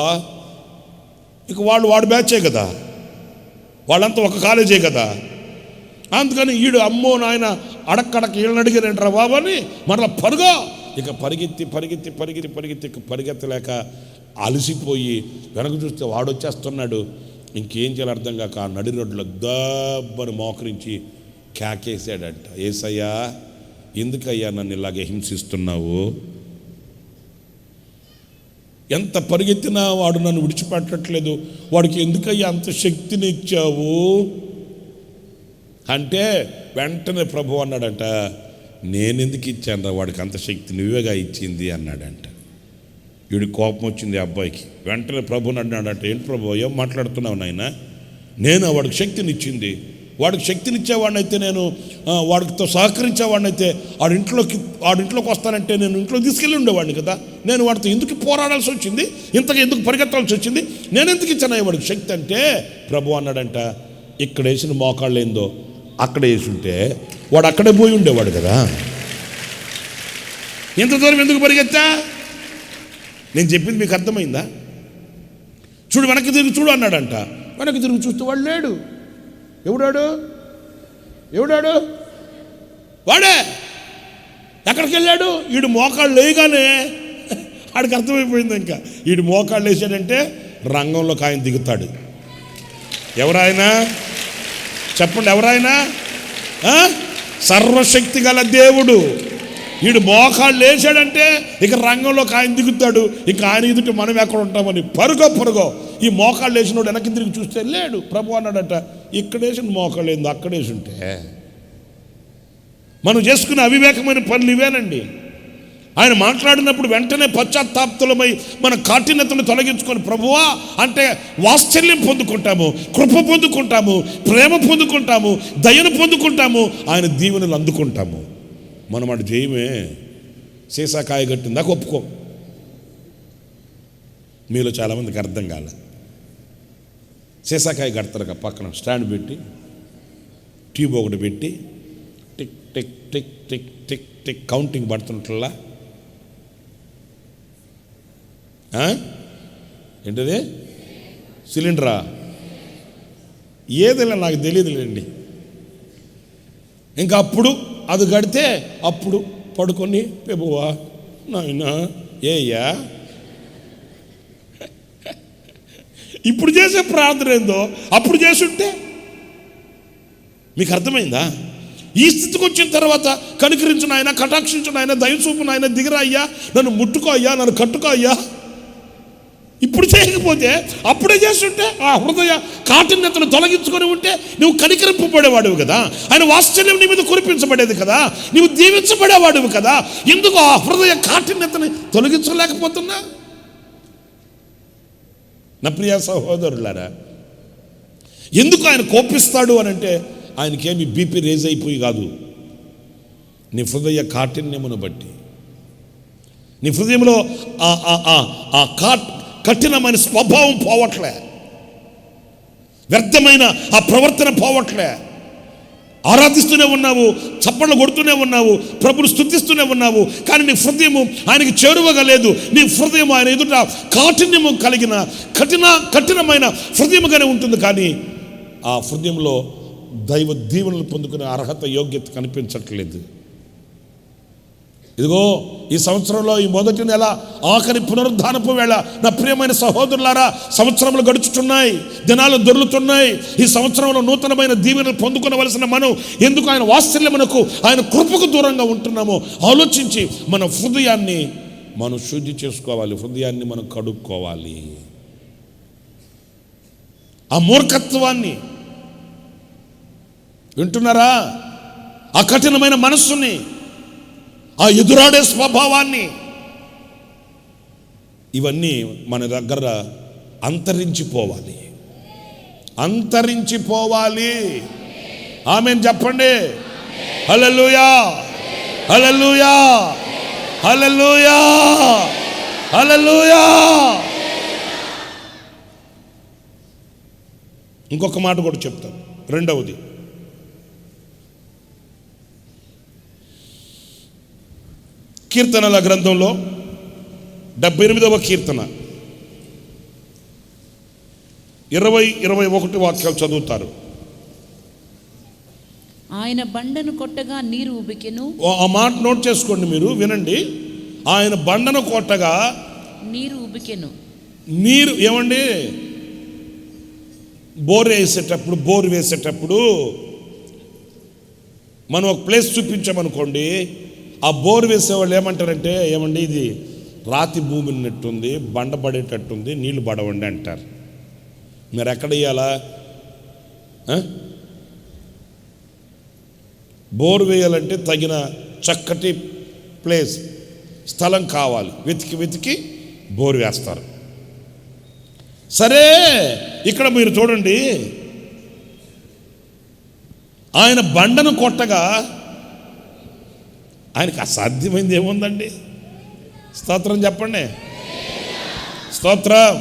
ఇక వాడు బ్యాచే కదా, వాళ్ళంతా ఒక కాలేజే కదా. అందుకని ఈడు అమ్మో నాయన అడక్కడక్క వీళ్ళని అడిగారేంట్రా బాబు అని మరలా పరుగో. ఇక పరిగెత్తి పరిగెత్తలేక అలసిపోయి వెనక చూస్తే వాడు వచ్చేస్తున్నాడు. ఇంకేం చేయాలి అర్థం కాక ఆ నడి రోడ్లో దబ్బని మోకరించి కేకేసాడంట, ఏసయ్యా ఎందుకయ్యా నన్ను ఇలాగే హింసిస్తున్నావు? ఎంత పరిగెత్తినా వాడు నన్ను విడిచిపెట్టట్లేదు, వాడికి ఎందుకయ్యా అంత శక్తిని ఇచ్చావు అంటే వెంటనే ప్రభు అన్నాడంట, నేనెందుకు ఇచ్చాను రా వాడికి అంత శక్తి, నువ్వేగా ఇచ్చింది అన్నాడంట. వీడి కోపం వచ్చింది ఆ అబ్బాయికి. వెంటనే ప్రభుని అన్నాడంట, ఏంటి ప్రభు ఏం మాట్లాడుతున్నావు నాయన, నేను వాడికి శక్తినిచ్చింది, వాడికి శక్తినిచ్చేవాడినైతే, నేను వాడితో సహకరించేవాడినైతే ఆడింట్లోకి వస్తానంటే నేను ఇంట్లో తీసుకెళ్ళి ఉండేవాడిని కదా, నేను వాడితో ఎందుకు పోరాడాల్సి వచ్చింది, ఇంతగా ఎందుకు పరిగెత్తాల్సి వచ్చింది, నేను ఎందుకు ఇచ్చాను వాడికి శక్తి అంటే ప్రభు అన్నాడంట, ఇక్కడ వేసిన మోకాళ్ళు ఏందో అక్కడ వేసి ఉంటే వాడు అక్కడే పోయి ఉండేవాడు కదా, ఇంత దూరం ఎందుకు పరిగెత్తా? నేను చెప్పింది మీకు అర్థమైందా? చూడు వెనక్కి తిరిగి చూడు అన్నాడంట. వెనక్కి తిరిగి చూస్తే వాడు లేడు. ఎవడాడు? వాడే. ఎక్కడికి వెళ్ళాడు? వీడు మోకాళ్ళు లేయగానే ఆడికి అర్థమైపోయింది. ఇంకా వీడు మోకాళ్ళు వేసాడంటే రంగంలోకి ఆయన దిగుతాడు. ఎవరాయనా చెప్పండి, ఎవరాయనా? సర్వశక్తి గల దేవుడు. వీడు మోకాళ్ళు వేసాడంటే ఇక రంగంలోకి ఆయన దిగుతాడు. ఇక ఆయన ఎదుటి మనం ఎక్కడ ఉంటామని పరుగో ఈ మోకాళ్ళు వేసినోడు వెనక్కి తిరిగి చూస్తే లేడు. ప్రభు అన్నాడట, ఇక్కడ వేసిన మోకాళ్ళు ఏందో అక్కడ వేసి ఉంటే. మనం చేసుకునే అవివేకమైన పనులు ఇవేనండి. ఆయన మాట్లాడినప్పుడు వెంటనే పశ్చాత్తాపతులమై మన కాఠిన్యతను తొలగించుకొని ప్రభువా అంటే వాత్సల్యం పొందుకుంటాము, కృప పొందుకుంటాము, ప్రేమ పొందుకుంటాము, దయను పొందుకుంటాము, ఆయన దీవెనలు అందుకుంటాము. మనం అటు చేయమే. సీసాకాయ కట్టిందాక ఒప్పుకో. మీలో చాలామందికి అర్థం కాలే. సీసాకాయ కడతారు పక్కన స్టాండ్ పెట్టి ట్యూబ్ ఒకటి పెట్టి tick tick tick tick tick tick counting పడుతున్నట్లా. ఏంటది? సిలిండరా? ఏదిలే నాకు తెలియదులేండి. ఇంకా అప్పుడు అది కడితే అప్పుడు పడుకొని పెబువా నాయనా ఏయ్యా ఇప్పుడు చేసే ప్రార్థన ఏందో అప్పుడు చేసుంటే మీకు అర్థమైందా? ఈ స్థితికి వచ్చిన తర్వాత కనికరించిన ఆయన, కటాక్షించిన ఆయన, దయచూపున ఆయన, దిగిరా అయ్యా, నన్ను ముట్టుకో అయ్యా, నన్ను కట్టుకో అయ్యా. ఇప్పుడు చేయకపోతే అప్పుడే చేస్తుంటే ఆ హృదయ కాఠిన్యతను తొలగించుకొని ఉంటే నువ్వు కనికరింపబడేవాడువు కదా, ఆయన వాత్సల్యం నీ మీద కురిపించబడేది కదా, నువ్వు దీవించబడేవాడువు కదా. ఎందుకు ఆ హృదయ కాఠిన్యతని తొలగించలేకపోతున్నా? నా ప్రియ సహోదరులారా, ఎందుకు ఆయన కోపిస్తాడు అని అంటే ఆయనకేమి బీపీ రేజ్ అయిపోయి కాదు, నీ హృదయ కాఠిన్యమును బట్టి. నీ హృదయంలో ఆ కఠినమైన స్వభావం పోవట్లే, వ్యర్థమైన ఆ ప్రవర్తన పోవట్లే. ఆరాధిస్తూనే ఉన్నావు, చప్పట్లు కొడుతూనే ఉన్నావు, ప్రభుని స్తుతిస్తూనే ఉన్నావు, కానీ నీ హృదయము ఆయనకి చేరువగా లేదు. నీ హృదయం ఆయన ఎదుట కాఠిన్యము కలిగిన కఠినమైన హృదయముగానే ఉంటుంది. కానీ ఆ హృదయంలో దైవ దీవెనలు పొందుకునే అర్హత, యోగ్యత కనిపించట్లేదు. ఇదిగో ఈ సంవత్సరంలో ఈ మొదటి నెల ఆఖరి పునరుద్ధానపు వేళ నా ప్రియమైన సహోదరులారా, సంవత్సరములు గడుచుతున్నాయి, దినాలు దొర్లుతున్నాయి. ఈ సంవత్సరంలో నూతనమైన దీవెనలు పొందుకోవలసిన మనం ఎందుకు ఆయన వాత్సల్యమునకు, ఆయన కృపకు దూరంగా ఉంటున్నామో ఆలోచించి మన హృదయాన్ని మనం శుద్ధి చేసుకోవాలి, హృదయాన్ని మనం కడుక్కోవాలి. ఆ మూర్ఖత్వాన్ని వింటున్నారా? ఆ కఠినమైన మనస్సుని, ఆ ఎదురాడే స్వభావాన్ని, ఇవన్నీ మన దగ్గర అంతరించిపోవాలి. ఆమేన్ చెప్పండి. హల్లెలూయా, హల్లెలూయా, హల్లెలూయా, హల్లెలూయా. ఇంకొక మాట కూడా చెప్తాను. రెండవది, కీర్తనల గ్రంథంలో 78వ కీర్తన 20-21 వాక్యాలు చదువుతారు. ఆయన బండను కొట్టగా నీరు ఉబికెను. ఆ మాట నోట్ చేసుకోండి, మీరు వినండి. ఆయన బండను కొట్టగా నీరు ఉబికెను. నీరు ఏమండి? బోర్ వేసేటప్పుడు మనం ఒక ప్లేస్ చూపించామనుకోండి, ఆ బోర్ వేసేవాళ్ళు ఏమంటారంటే, ఏమండి ఇది రాతి భూమి ఉన్నట్టుంది, బండ పడేటట్టుంది, నీళ్లు పడవండి అంటారు. మీరు ఎక్కడ వేయాలా? బోర్ వేయాలంటే తగిన చక్కటి ప్లేస్, స్థలం కావాలి. వెతికి బోర్ వేస్తారు. సరే, ఇక్కడ మీరు చూడండి, ఆయన బండను కొట్టగా ఆయనకి అసాధ్యమైంది ఏముందండి? స్తోత్రం చెప్పండి, స్తోత్రం.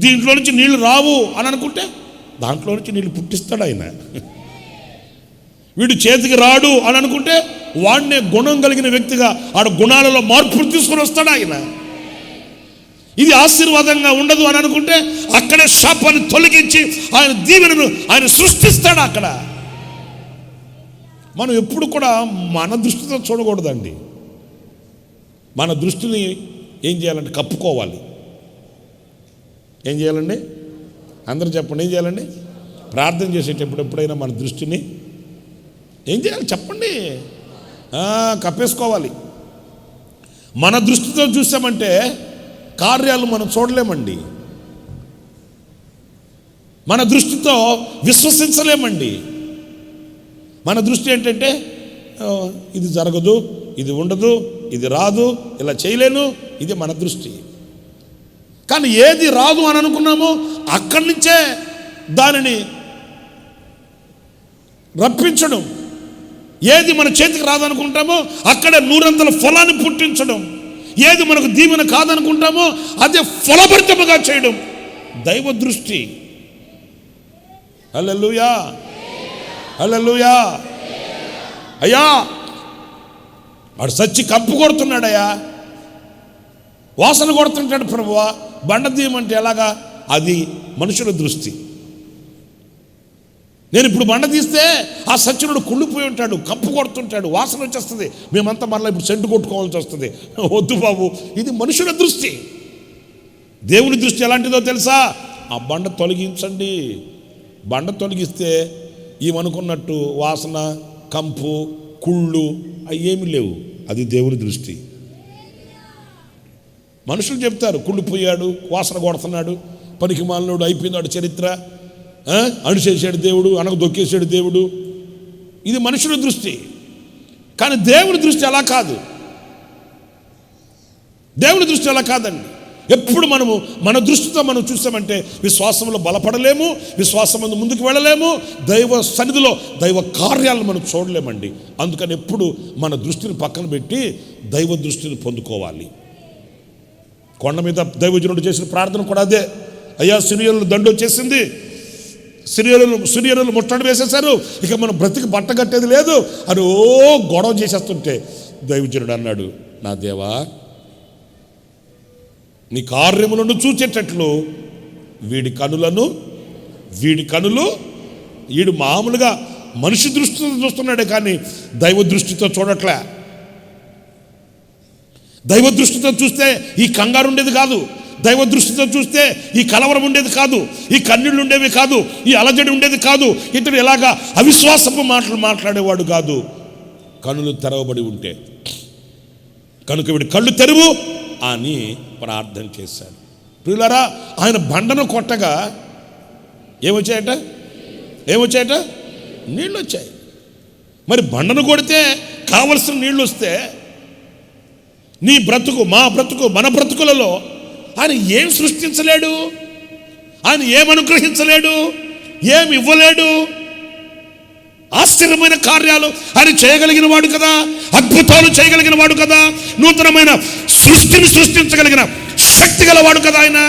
దీంట్లో నుంచి నీళ్లు రావు అని అనుకుంటే దాంట్లో నుంచి నీళ్లు పుట్టిస్తాడు ఆయన. వీడు చేతికి రాడు అని అనుకుంటే వాడినే గుణం కలిగిన వ్యక్తిగా ఆడ గుణాలలో మార్పులు తీసుకొని వస్తాడు ఆయన. ఇది ఆశీర్వాదంగా ఉండదు అని అనుకుంటే అక్కడే శాపాన్ని తొలగించి ఆయన దీవెనను ఆయన సృష్టిస్తాడు అక్కడ. మనం ఎప్పుడు కూడా మన దృష్టితో చూడకూడదండి. మన దృష్టిని ఏం చేయాలంటే కప్పుకోవాలి. ఏం చేయాలండి? అందరూ చెప్పండి, ఏం చేయాలండి? ప్రార్థన చేసేటప్పుడు ఎప్పుడైనా మన దృష్టిని ఏం చేయాలి చెప్పండి? కప్పేసుకోవాలి. మన దృష్టితో చూసామంటే కార్యాలు మనం చూడలేమండి. మన దృష్టితో విశ్వసించలేమండి. మన దృష్టి ఏంటంటే ఇది జరగదు, ఇది ఉండదు, ఇది రాదు, ఇలా చేయలేను, ఇది మన దృష్టి. కానీ ఏది రాదు అని అనుకున్నామో అక్కడి నుంచే దానిని రప్పించడం, ఏది మన చేతికి రాదనుకుంటామో అక్కడే 100 ఫలాన్ని పుట్టించడం, ఏది మనకు దీవెన కాదనుకుంటామో అదే ఫలభరితముగా చేయడం దైవ దృష్టి. హల్లెలూయా, హల్లెలూయా. అయ్యా వాడు సచ్చి కంపు కొడుతున్నాడయ్యా, వాసన కొడుతుంటాడు ప్రభువా, బండ దీయమంటే ఎలాగా? అది మనుషుల దృష్టి. నేను ఇప్పుడు బండ తీస్తే ఆ సచ్చినుడు కుళ్ళిపోయి ఉంటాడు, కంపు కొడుతుంటాడు, వాసన వచ్చేస్తుంది, మేమంతా మరలా ఇప్పుడు సెంటు కొట్టుకోవాల్సి వస్తుంది. వద్దు బాబు, ఇది మనుషుల దృష్టి. దేవుని దృష్టి ఎలాంటిదో తెలుసా? ఆ బండ తొలగించండి. బండ తొలగిస్తే ఏమనుకున్నట్టు వాసన, కంపు, కుళ్ళు అవి ఏమీ లేవు. అది దేవుని దృష్టి. మనుషులు చెప్తారు కుళ్ళిపోయాడు, వాసన కొడుతున్నాడు, పనికి మాలినోడు, అయిపోయినాడు చరిత్ర, అణిచేసాడు దేవుడు, అనకు దొక్కేసాడు దేవుడు. ఇది మనుషుల దృష్టి. కానీ దేవుని దృష్టి అలా కాదు. దేవుని దృష్టి అలా కాదండి. ఎప్పుడు మనము మన దృష్టితో మనం చూసామంటే విశ్వాసంలో బలపడలేము, విశ్వాసం ముందుకు వెళ్ళలేము, దైవ సన్నిధిలో దైవ కార్యాలను మనం చూడలేమండి. అందుకని ఎప్పుడు మన దృష్టిని పక్కన పెట్టి దైవ దృష్టిని పొందుకోవాలి. కొండ మీద దైవజనుడు చేసిన ప్రార్థన కూడా అదే. అయ్యా సిరియలు దండు వచ్చేసింది, సిరియలు ముట్టడి వేసేశారు, ఇక మనం బ్రతికి బట్ట కట్టేది లేదు అని గొడవ చేసేస్తుంటే దైవజనుడు అన్నాడు, నా దేవా నీ కార్యములను చూచేటట్లు వీడి కనులు వీడు మామూలుగా మనిషి దృష్టితో చూస్తున్నాడే కానీ దైవ దృష్టితో చూడట్లే. దైవ దృష్టితో చూస్తే ఈ కంగారు ఉండేది కాదు, దైవ దృష్టితో చూస్తే ఈ కలవరం ఉండేది కాదు, ఈ కన్నీళ్ళు ఉండేవి కాదు, ఈ అలజడి ఉండేది కాదు, ఇతడు ఎలాగా అవిశ్వాసపు మాటలు మాట్లాడేవాడు కాదు. కనులు తెరవబడి ఉంటే కనుక వీడి కళ్ళు తెరువు అని ప్రార్థన చేశాడు. ప్రియులారా, ఆయన బండను కొట్టగా ఏమొచ్చాయట? నీళ్ళు వచ్చాయి. మరి బండను కొడితే కావలసిన నీళ్ళు వస్తే నీ బ్రతుకు, మా బ్రతుకు, మన బ్రతుకులలో ఆయన ఏం సృష్టించలేడు, ఆయన ఏం అనుగ్రహించలేడు, ఏమి ఇవ్వలేడు. ఆశ్చర్యమైన కార్యాలు ఆయన చేయగలిగిన వాడు కదా, అద్భుతాలు చేయగలిగిన వాడు కదా, నూతనమైన సృష్టిని సృష్టించగలిగిన శక్తి గలవాడు కదా ఆయన.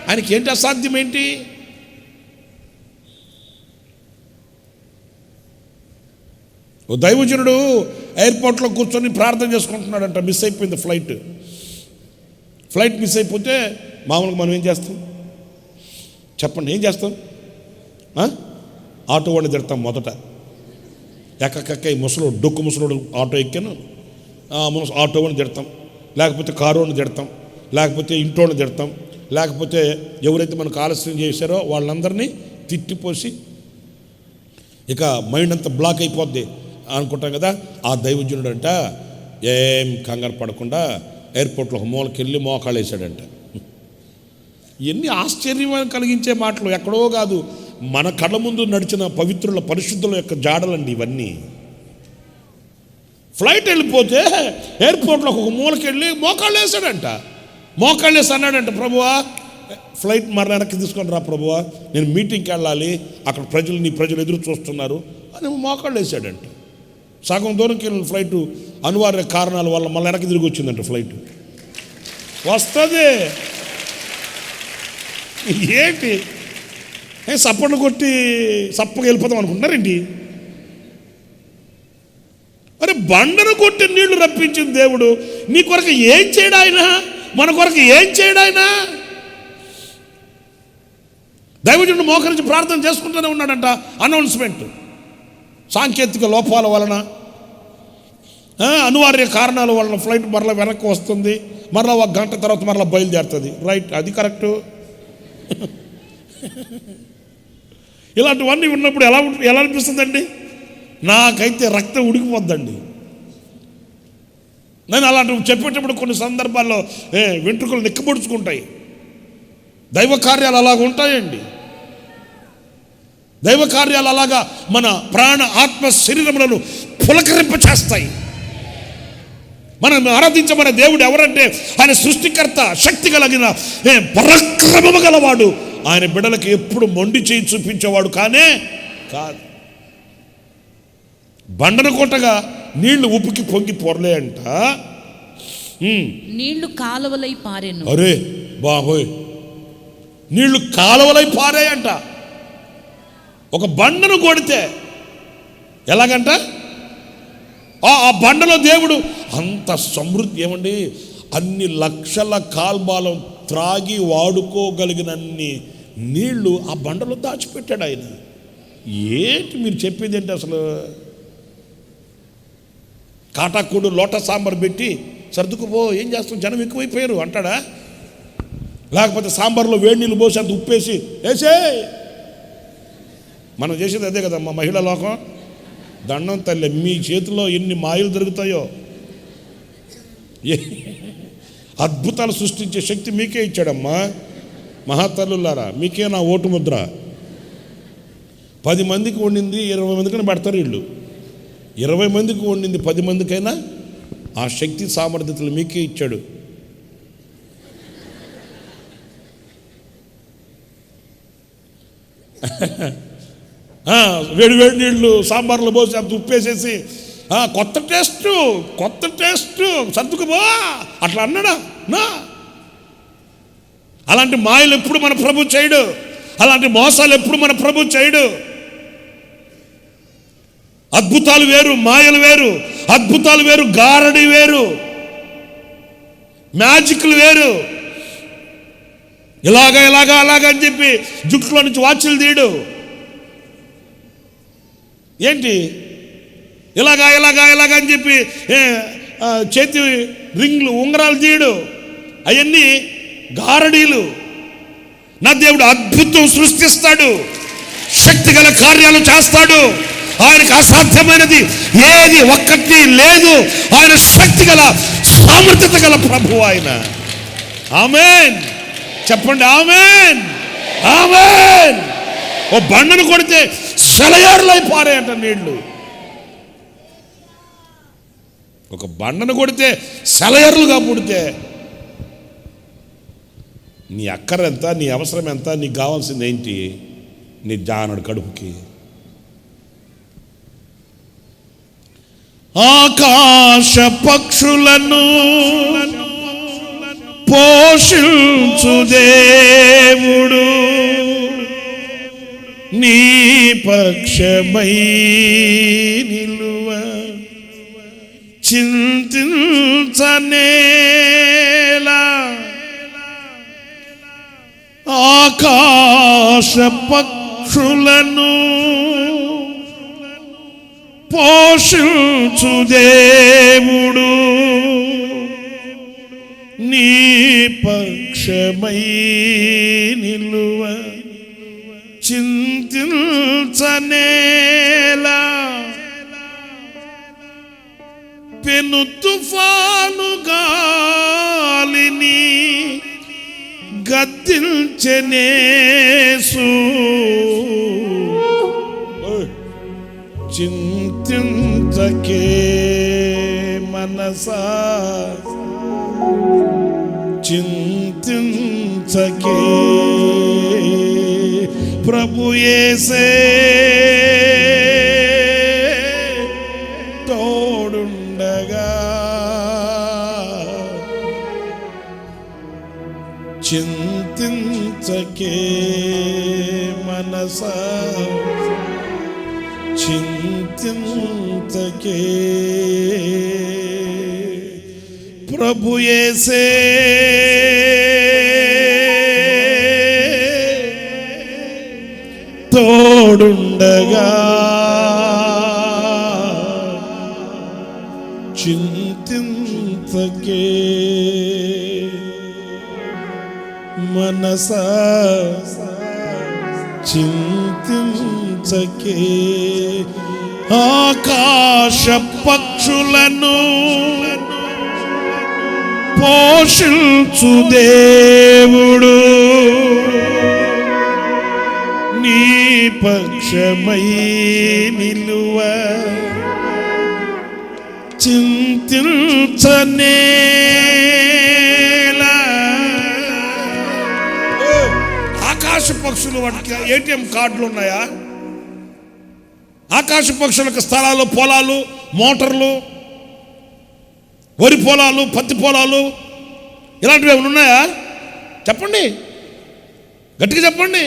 ఆయనకి ఏంటి అసాధ్యం? ఏంటి? ఓ దైవజనుడు ఎయిర్పోర్ట్లో కూర్చొని ప్రార్థన చేసుకుంటున్నాడంట. మిస్ అయిపోయింది ఫ్లైట్ మిస్ అయిపోతే మామూలుగా మనం ఏం చేస్తాం చెప్పండి? ఏం చేస్తాం? ఆటో వాడిని తిడతాం మొదట. ఎక్కక్క ముసలోడు, డొక్కు ముసలోడు ఆటో ఎక్కాను, ఆటో వాడిని తిడతాం, లేకపోతే కారు వాడిని తిడతాం, లేకపోతే ఇంటోని తిడతాం, లేకపోతే ఎవరైతే మనకు ఆలస్యం చేశారో వాళ్ళందరినీ తిట్టిపోసి ఇక మైండ్ అంతా బ్లాక్ అయిపోద్ది అనుకుంటాం కదా. ఆ దైవజనుడు అంట ఏం కంగారు పడకుండా ఎయిర్పోర్ట్లో మూలకి వెళ్ళి మోకాళ్ళు వేసాడంట. ఎన్ని ఆశ్చర్యం కలిగించే మాటలు! ఎక్కడో కాదు, మన కళ్ళ ముందు నడిచిన పవిత్రుల, పరిశుద్ధుల యొక్క జాడలండి ఇవన్నీ. ఫ్లైట్ వెళ్ళిపోతే ఎయిర్పోర్ట్లో ఒక మూలకి వెళ్ళి మోకాళ్ళు వేసాడంట. మోకాళ్ళు వేసి అన్నాడంట, ప్రభువా ఫ్లైట్ మరల వెనక్కి తీసుకొని రా ప్రభువా, నేను మీటింగ్కి వెళ్ళాలి, అక్కడ నీ ప్రజలు ఎదురు చూస్తున్నారు అని మోకాళ్ళు వేసాడంట. సగం దూరంకి వెళ్ళిన ఫ్లైటు అనివార్య కారణాల వల్ల మళ్ళీ వెనక్కి తిరిగి వచ్చిందంట. ఫ్లైట్ వస్తుంది ఏంటి సప్పట్లు కొట్టి సప్పగా వెళ్ళిపోతాం అనుకుంటున్నారేంటి? అరే బండను కొట్టి నీళ్లు రప్పించిన దేవుడు నీ కొరకు ఏం చేయడు? ఆయన మన కొరకు ఏం చేయడు ఆయన? దైవజనుడు మోకరించి ప్రార్థన చేసుకుంటూనే ఉన్నాడంట. అనౌన్స్మెంట్ సాంకేతిక లోపాల వలన, అనివార్య కారణాల వలన ఫ్లైట్ మరలా వెనక్కి వస్తుంది, మరలా 1 గంట తర్వాత మరలా బయలుదేరుతుంది. రైట్, అది కరెక్టు. ఇలాంటివన్నీ ఉన్నప్పుడు ఎలా అనిపిస్తుందండి? నాకైతే రక్తం ఉడికిపోద్దండి. నేను అలాంటివి చెప్పేటప్పుడు కొన్ని సందర్భాల్లో వెంట్రుకలు నిక్కబొడుచుకుంటాయి. దైవ కార్యాలు అలాగ ఉంటాయండి. దైవ కార్యాలు అలాగా మన ప్రాణ ఆత్మ శరీరములను పులకరింప చేస్తాయి. మనం ఆరాధించమనే దేవుడు ఎవరంటే ఆయన సృష్టికర్త, శక్తి కలిగిన పరాక్రమము గలవాడు. ఆయన బిడ్డలకు ఎప్పుడు మొండి చేయి చూపించేవాడు కానే కాదు. బండను కొట్టగా నీళ్లు ఉప్పుకి పొంగి పొరలే అంట. నీళ్లు కాలువలై పారేను. అరే బాబోయ్, నీళ్లు కాలువలై పారాయంట. ఒక బండను కొడితే ఎలాగంట? ఆ బండలో దేవుడు అంత సమృద్ధి, ఏమండి, అన్ని లక్షల కాల్బాలం త్రాగి వాడుకోగలిగినన్ని నీళ్లు ఆ బండలో దాచిపెట్టాడు ఆయన. ఏంటి మీరు చెప్పేది ఏంటి అసలు? కాటాకూడు లోట సాంబార్ పెట్టి సర్దుకుపో, ఏం చేస్తాం, జనం ఎక్కువైపోయారు అంటాడా? లేకపోతే సాంబార్లో వేడి నీళ్ళు పోసి అంత ఉప్పేసి వేసే. మనం చేసేది అదే కదమ్మా మహిళా లోకం. దండం తల్లి, మీ చేతిలో ఎన్ని మాయలు దొరుకుతాయో. అద్భుతాలు సృష్టించే శక్తి మీకే ఇచ్చాడమ్మా. మహాతల్లులారా, మీకే నా ఓటు ముద్ర. 10 మందికి వండింది 20 మందికైనా పెడతారు వీళ్ళు. 20 మందికి వండింది 10 మందికైనా ఆ శక్తి సామర్థ్యతలు మీకే ఇచ్చాడు. వేడి నీళ్ళు సాంబార్లో పోసి అంత ఉప్పేసేసి కొత్త టేస్ట్ సర్దుకుపో అట్లా అన్నాడా? నా అలాంటి మాయలు ఎప్పుడు మన ప్రభు చేయడు. అలాంటి మోసాలు ఎప్పుడు మన ప్రభు చేయడు. అద్భుతాలు వేరు, మాయలు వేరు. అద్భుతాలు వేరు, గారడి వేరు, మ్యాజిక్లు వేరు. ఇలాగా అని చెప్పి జుట్టులో నుంచి వాచ్లు తీయడు. ఏంటి ఇలాగా అని చెప్పి చేతి రింగ్లు ఉంగరాలు తీయడు. అవన్నీ గారడీలు. నా దేవుడు అద్భుతం సృష్టిస్తాడు, శక్తి గల కార్యాలు చేస్తాడు. ఆయనకు అసాధ్యమైనది ఏది ఒక్కటి లేదు. ఆయన శక్తి గల సామర్థ్యత గల ప్రభు ఆయన. ఆమేన్ చెప్పండి, ఆమేన్ ఆమేన్. ఓ బండను కొడితే సెలయారులై పారాయంట నీళ్లు. ఒక బండను కొడితే సెలయర్లుగా పుడితే నీ అక్కర ఎంత, నీ అవసరం ఎంత, నీకు కావాల్సింది ఏంటి? నీ జానడు కడుపుకి. ఆకాశ పక్షులను పోషించు దేవుడు నీ పక్షమై నిలువ చింతించనేలా. ఆకాశ పక్షులను పోషించు దేవుడు నీ పక్షమై నిలువ చింతించనేలా. పెను తుఫాను గాలిని గద్దించెనేసు చింతించకే మనసా చింతించకే. ప్రభు యేసే తోడుండగా చింతించకే మనసా చింతించకే. ప్రభు యేసే తోడుండగా చింతించకే మనసా చింతించకే. ఆకాశ పక్షులను పోషించు దేవుడు నీ పక్షమై నిలువ చింతించనేలా. ఆకాశ పక్షులు వాటికి ఏటీఎం కార్డులు ఉన్నాయా? ఆకాశ పక్షులకు స్థలాలు, పొలాలు, మోటార్లు, వరి పొలాలు, పత్తి పొలాలు ఇలాంటివి ఏమైనా ఉన్నాయా? చెప్పండి, గట్టిగా చెప్పండి.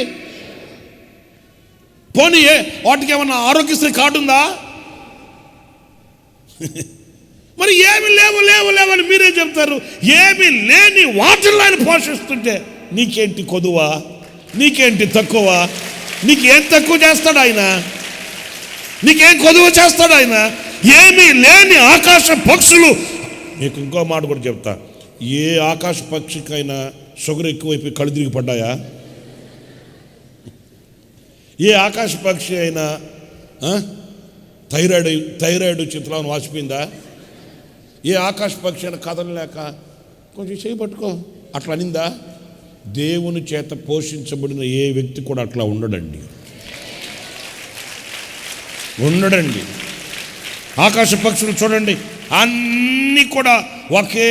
పోనీ వాటికి ఏమన్నా ఆరోగ్యశ్రీ కార్డు ఉందా? మరి ఏమి లేవు లేవు లేవని మీరే చెప్తారు. ఏమి లేని వాటిల్లో ఆయన పోషిస్తుంటే నీకేంటి కొదువా? నీకేంటి తక్కువ? నీకేం తక్కువ చేస్తాడు ఆయన? నీకేం కొదువ చేస్తాడు ఆయన? ఏమీ లేని ఆకాశ పక్షులు. మీకు ఇంకో మాట కూడా చెప్తా. ఏ ఆకాశ పక్షికైనా షుగర్ ఎక్కువైపోయి కళ్ళు తిరిగి పడ్డాయా? ఏ ఆకాశ పక్షి అయినా థైరాయిడ్ చిత్రాలను వాసిపోయిందా? ఏ ఆకాశ పక్షి అయినా కదలలేక కొంచెం చేయి పట్టుకో అట్లా అనిందా? దేవుని చేత పోషించబడిన ఏ వ్యక్తి కూడా అట్లా ఉండడండి. ఆకాశ పక్షులు చూడండి, అన్నీ కూడా ఒకే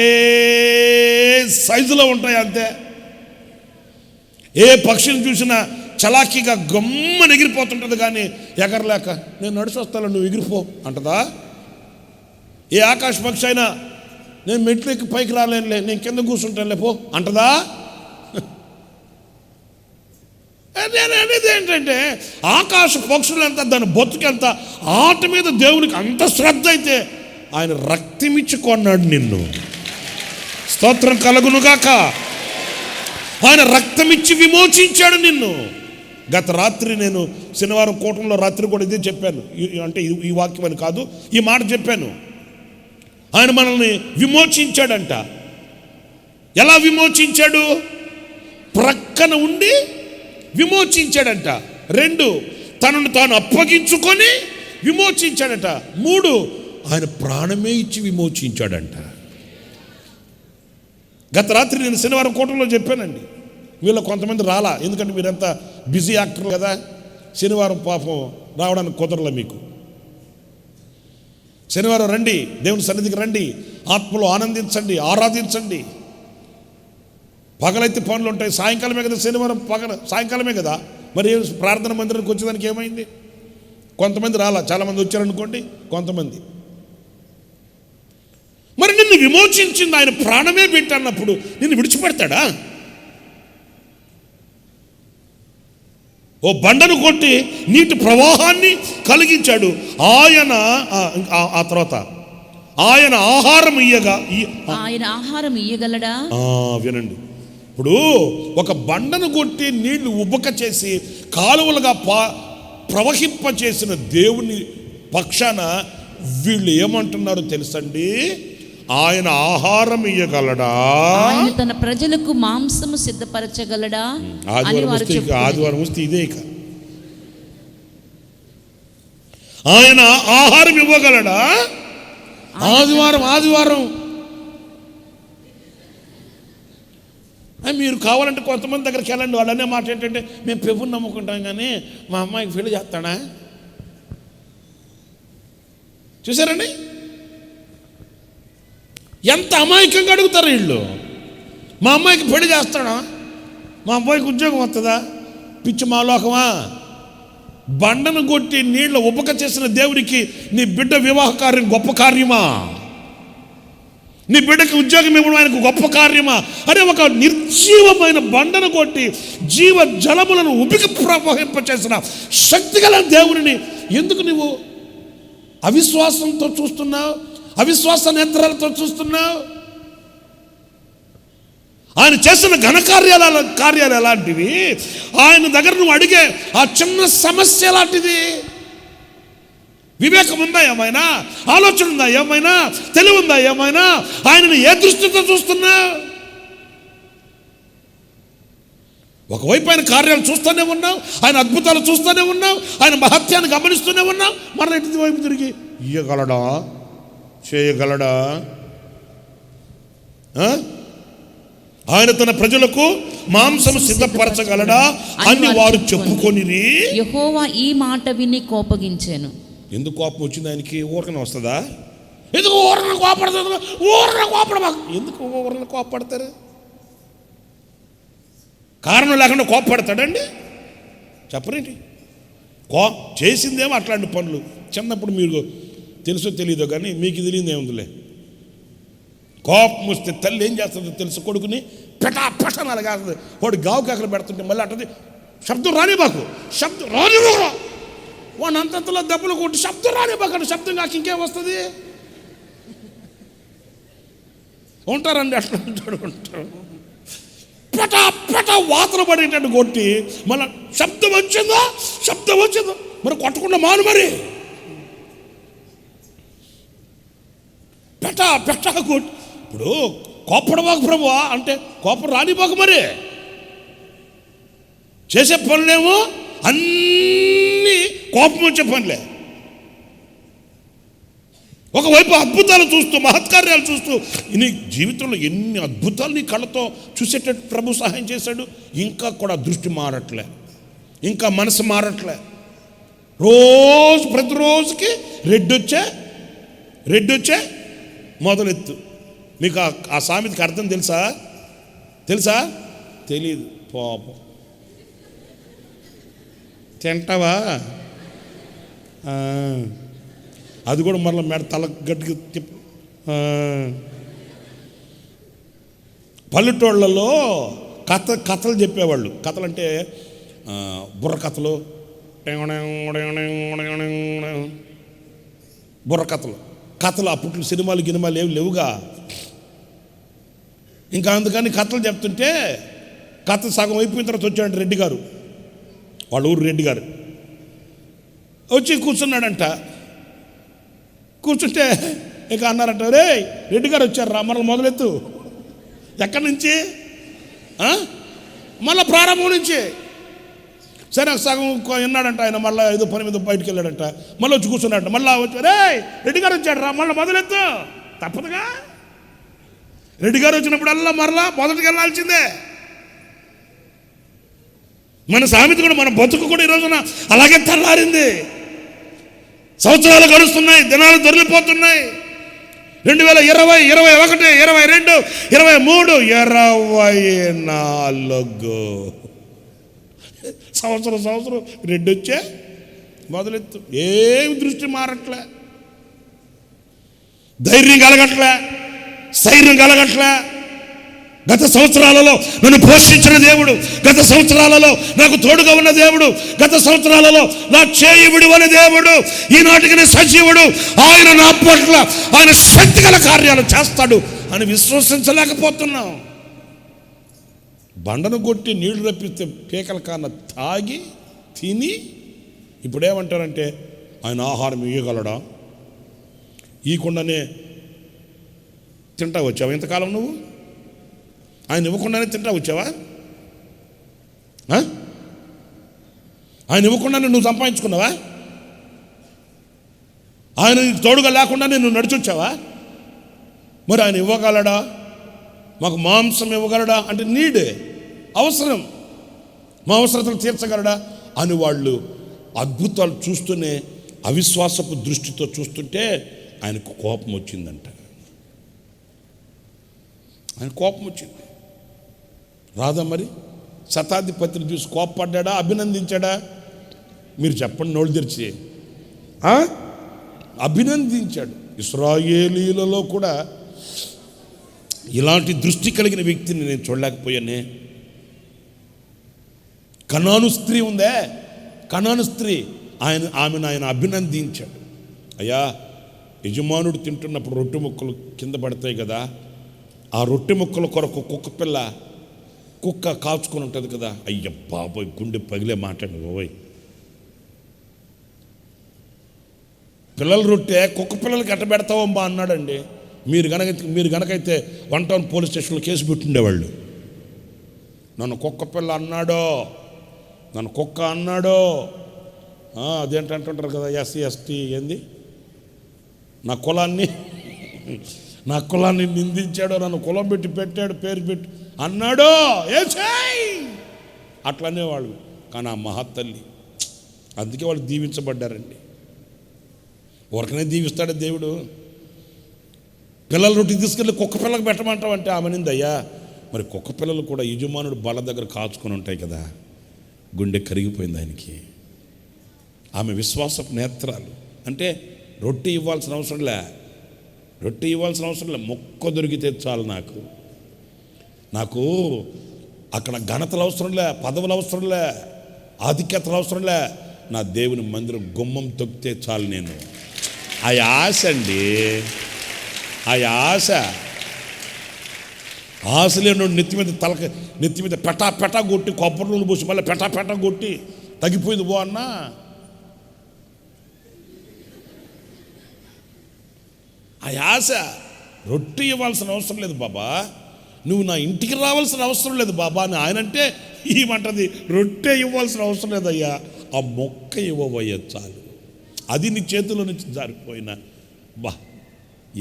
సైజులో ఉంటాయి అంతే. ఏ పక్షిని చూసినా చలాకీగా గమ్మని ఎగిరిపోతుంటుంది, కానీ ఎగరలేక నేను నడిచి వస్తాను నువ్వు ఎగిరిపో అంటదా? ఏ ఆకాశ పక్షి అయినా నేను మెట్లు ఎక్కి పైకి రాలేనులే, నేను కింద కూర్చుంటానులే పో అంటదా? నేను అనేది ఏంటంటే ఆకాశ పక్షులంతా దాని బతుకెంత, ఆట మీద దేవునికి అంత శ్రద్ధ అయితే ఆయన రక్తమిచ్చి కొన్నాడు నిన్ను. స్తోత్రం కలుగునుగాక. ఆయన రక్తమిచ్చి విమోచించాడు నిన్ను. గత రాత్రి నేను శనివారం కూటంలో రాత్రి కూడా ఇదే చెప్పాను. అంటే ఈ వాక్యం అని కాదు, ఈ మాట చెప్పాను. ఆయన మనల్ని విమోచించాడంట. ఎలా విమోచించాడు? ప్రక్కన ఉండి విమోచించాడంట. 2, తనను తాను అప్పగించుకొని విమోచించాడట. 3, ఆయన ప్రాణమే ఇచ్చి విమోచించాడంట. గత రాత్రి నేను శనివారం కూటంలో చెప్పానండి. వీళ్ళ కొంతమంది రాలా, ఎందుకంటే మీరంతా బిజీ యాక్టర్లు కదా. శనివారం పాపం రావడానికి కుదరలే మీకు. శనివారం రండి, దేవుని సన్నిధికి రండి, ఆత్మలో ఆనందించండి, ఆరాధించండి. పగలైతే పనులు ఉంటాయి, సాయంకాలమే కదా శనివారం, సాయంకాలమే కదా. మరి ప్రార్థన మందిరానికి వచ్చేదానికి ఏమైంది? కొంతమంది రాలా, చాలామంది వచ్చారనుకోండి, కొంతమంది. మరి నిన్ను విమోచించింది ఆయన, ప్రాణమే పెట్టన్నప్పుడు నిన్ను విడిచిపెడతాడా? ఓ బండను కొట్టి నీటి ప్రవాహాన్ని కలిగించాడు ఆయన. ఆ తర్వాత ఆయన ఆహారం ఇయ్యగలడా? వినండి, ఇప్పుడు ఒక బండను కొట్టి నీళ్లు ఉబ్బక చేసి కాలువలుగా ప్రవహింప చేసిన దేవుని పక్షాన వీళ్ళు ఏమంటున్నారో తెలుసండి? ఆయన ఆహారం ఇయ్యగలడా? ఆయన తన ప్రజలకు మాంసము సిద్ధపరచగలడా? ఆదివారం వస్తే ఇదే ఇక. ఆయన ఆహారం ఇవ్వగలడా? ఆదివారం మీరు కావాలంటే కొంతమంది దగ్గరికి వెళ్ళండి. వాళ్ళు అనే మాట ఏంటంటే, మేము ప్రభుని నమ్ముకుంటాం కానీ మా అమ్మాయికి పెళ్లి చేస్తాడా? చూసారండి ఎంత అమాయకంగా అడుగుతారు వీళ్ళు. మా అమ్మాయికి పెళ్లి చేస్తాడా? మా అబ్బాయికి ఉద్యోగం వస్తుందా? పిచ్చి మాలోకమా? బండను కొట్టి నీళ్ళు ఉపక చేసిన దేవుడికి నీ బిడ్డ వివాహ కార్యం గొప్ప కార్యమా? నీ బిడ్డకి ఉద్యోగం ఇవ్వడం ఆయనకు గొప్ప కార్యమా? అరే, ఒక నిర్జీవమైన బండను కొట్టి జీవ జలములను ఉపిక ప్రవహింప చేసిన శక్తిగల దేవుడిని ఎందుకు నువ్వు అవిశ్వాసంతో చూస్తున్నావు? అవిశ్వాస నేత్రాలతో చూస్తున్నావు? ఆయన చేసిన కార్యాలు ఎలాంటివి, ఆయన దగ్గర నువ్వు అడిగే ఆ చిన్న సమస్య ఎలాంటిది? వివేకం ఉందా ఏమైనా? ఆలోచన ఉందా ఏమైనా? తెలివి ఉందా ఏమైనా? ఆయనను ఏ దృష్టితో చూస్తున్నా? ఒకవైపు ఆయన కార్యాలు చూస్తూనే ఉన్నాం, ఆయన అద్భుతాలు చూస్తూనే ఉన్నాం, ఆయన మహత్యాన్ని గమనిస్తూనే ఉన్నాం. మరలా ఇంటి వైపు తిరిగి ఇయ్యగలడా, చేయగలడా? ఆయన తన ప్రజలకు మాంసము సిద్ధపరచగలడా అని వారు చెప్పుకొనిరి. యెహోవా ఈ మాట విని కోపగించాను. ఎందుకు కోపం వచ్చింది ఆయనకి? ఊరకనే వస్తుందా? ఎందుకు ఊరన కోపడతారు? ఎందుకు ఊరన కోపడతారు? కారణం లేకుండా కోపడతాడండి? చెప్పరేంటి? చేసిందేమో అట్లాంటి పనులు. చిన్నప్పుడు మీరు తెలుసో తెలీదో కానీ మీకు తెలియదు ఏముందిలే. కోపం వస్తే తల్లి ఏం చేస్తుందో తెలుసు, కొడుకుని పెటాపెటని అలాగేస్తుంది. వాడు గావు కేకలు పెడుతుంటే మళ్ళీ అంటది, శబ్దం రానిబాకు, శబ్దం రానివ్వరా. వాడిని అంతంతలో దెబ్బలు కొట్టి శబ్దం రానివ్వకండి, శబ్దం కాక ఇంకేం వస్తుంది? ఉంటారండి అట్లా ఉంటారు. పెట వాతలు పడేటట్టు కొట్టి మళ్ళీ శబ్దం వచ్చిందో మరి కొట్టకుండా మాను. మరి పెట కొట్టి ఇప్పుడు కోపడబాకు ప్రభువా అంటే కోపం రానిబాకు. మరి చేసే పనులేమో అన్నీ కోపం వచ్చే పనులే. ఒకవైపు అద్భుతాలు చూస్తూ, మహత్కార్యాలు చూస్తూ, నీ జీవితంలో ఎన్ని అద్భుతాలు నీ కళ్ళతో చూసేటట్టు ప్రభు సహాయం చేశాడు. ఇంకా కూడా దృష్టి మారట్లే, ఇంకా మనసు మారట్లే. ప్రతిరోజుకి రెడ్డొచ్చే మొదలెత్తు. మీకు ఆ సామెతకి అర్థం తెలుసా? తెలీదు. పాపం తింటావా? అది కూడా మరలా మెడ తల గట్టిగా తిప్పు. పల్లెటూళ్ళలో కథలు చెప్పేవాళ్ళు. కథలు అంటే బుర్ర కథలు, బుర్ర కథలు అప్పట్లో సినిమాలు ఏమి లేవుగా. ఇంకా అందుకని కథలు చెప్తుంటే కథ సగం అయిపోయిన తర్వాత వచ్చాడంట రెడ్డి గారు, వాళ్ళ ఊరు రెడ్డి గారు. వచ్చి కూర్చున్నాడంట. కూర్చుంటే ఇక అన్నారంట, రే రెడ్డి గారు వచ్చారు రా, మరల మొదలెత్తు. ఎక్కడి నుంచి? మళ్ళీ ప్రారంభం నుంచి. సరే సగం విన్నాడంట ఆయన. మళ్ళీ ఏదో పని మీద బయటికి వెళ్ళాడంట. మళ్ళీ వచ్చి కూర్చున్నాడంట. మళ్ళీ వచ్చి, రే రెడ్డి గారు వచ్చాడు రా, మళ్ళీ మొదలెత్తు. తప్పదుగా, రెడ్డి గారు వచ్చినప్పుడల్లా మరలా మొదటికి వెళ్ళాల్సిందే. మన సామెత కూడా, మన బతుకు కూడా ఈ రోజున అలాగే తెల్లారింది. సంవత్సరాలు గడుస్తున్నాయి, దినాలు దొరికిపోతున్నాయి. 2020, 21, 22, 23, 24 సంవత్సరం రెడ్డొచ్చే మొదలెత్తు. ఏమి దృష్టి మారట్లే, ధైర్యం కలగట్లే, స్థైర్యం కలగట్లే. గత సంవత్సరాలలో నన్ను పోషించిన దేవుడు, గత సంవత్సరాలలో నాకు తోడుగా ఉన్న దేవుడు, గత సంవత్సరాలలో నా చేయి విడువని దేవుడు ఈనాటికి సజీవుడు. ఆయన నా పట్ల ఆయన శక్తిగల కార్యాలు చేస్తాడు అని విశ్వసించలేకపోతున్నాం. బండను కొట్టి నీళ్లు రప్పిస్తే పీకల కాన్న తాగి తిని ఇప్పుడేమంటారంటే ఆయన ఆహారం ఇవ్వగలడా? ఈకుండానే తింటా వచ్చావా ఇంతకాలం? నువ్వు ఆయన ఇవ్వకుండానే తింటా వచ్చావా? ఆయన ఇవ్వకుండానే నువ్వు సంపాదించుకున్నావా? ఆయన తోడుగా లేకుండానే నువ్వు నడిచొచ్చావా? మరి ఆయన ఇవ్వగలడా? మాకు మాంసం ఇవ్వగలడా అంటే నీడే, అవసరం, మా అవసరతలు తీర్చగలడా అని వాళ్ళు అద్భుతాలు చూస్తూనే అవిశ్వాసపు దృష్టితో చూస్తుంటే ఆయనకు కోపం వచ్చిందంట. ఆయన కోపం వచ్చింది. రాదా మరి? శతాధిపతిని చూసి కోపపడ్డా, అభినందించాడా? మీరు చెప్పండి, నోళ్ళు తెరిచి. అభినందించాడు. ఇశ్రాయేలీలలో కూడా ఇలాంటి దృష్టి కలిగిన వ్యక్తిని నేను చూడలేకపోయానే. కనాను స్త్రీ ఉందే, కనాను స్త్రీ, ఆమెను ఆయన అభినందించాడు. అయ్యా, యజమానుడు తింటున్నప్పుడు రొట్టె ముక్కలు కింద పడతాయి కదా, ఆ రొట్టె ముక్కల కొరకు కుక్క పిల్ల కుక్క కాచుకొని ఉంటుంది కదా, అయ్య బాబోయ్ గుండె పగిలే మాట్లాడు బాబోయ్. పిల్లల రొట్టె కుక్క పిల్లలకి ఎట్ట పెడతావమ్మా అన్నాడండి. మీరు గనకైతే 1 టౌన్ పోలీస్ స్టేషన్లో కేసు పెట్టుండేవాళ్ళు. నన్ను కుక్క పిల్ల అన్నాడో, నన్ను కుక్క అన్నాడో, అదేంటంటుంటారు కదా ఎస్సీ ఎస్టీ ఏంది, నా కులాన్ని నిందించాడో, నన్ను కులం పెట్టి పెట్టాడు, పేరు పెట్టి అన్నాడో అట్లనే వాళ్ళు. కానీ ఆ మహాతల్లి, అందుకే వాళ్ళు దీవించబడ్డారండి. ఊరకనే దీవిస్తాడే దేవుడు. పిల్లల రొట్టి తీసుకెళ్ళి కుక్క పిల్లలకు పెట్టమంటావంటే ఆమెనింది. అయ్యా మరి కుక్క పిల్లలు కూడా యజమానుడు బల్ల దగ్గర కాచుకొని ఉంటాయి కదా. గుండె కరిగిపోయింది ఆయనకి. ఆమె విశ్వాసపు నేత్రాలు. అంటే రొట్టె ఇవ్వాల్సిన అవసరం లే, మొక్క దొరికితే చాలు. నాకు అక్కడ ఘనతలు అవసరం లే, పదవులు అవసరం లే, ఆధిక్యతలు అవసరం లే. నా దేవుని మందిరం గుమ్మం తొక్కితే చాలు. నేను ఆ ఆశ అండి, ఆ ఆశ లేని నెత్తి మీద పెటా కొట్టి కొబ్బరి నూనె పోసి మళ్ళీ పెటా కొట్టి తగ్గిపోయింది బో అన్నా. ఆ ఆశ, రొట్టె ఇవ్వాల్సిన అవసరం లేదు బాబా, నువ్వు నా ఇంటికి రావాల్సిన అవసరం లేదు బాబా అని ఆయనంటే, ఏమంటది రొట్టె ఇవ్వాల్సిన అవసరం లేదయ్యా, ఆ మొక్క ఇవ్వబోయే చాలు. అది నీ చేతిలో నుంచి జారిపోయినా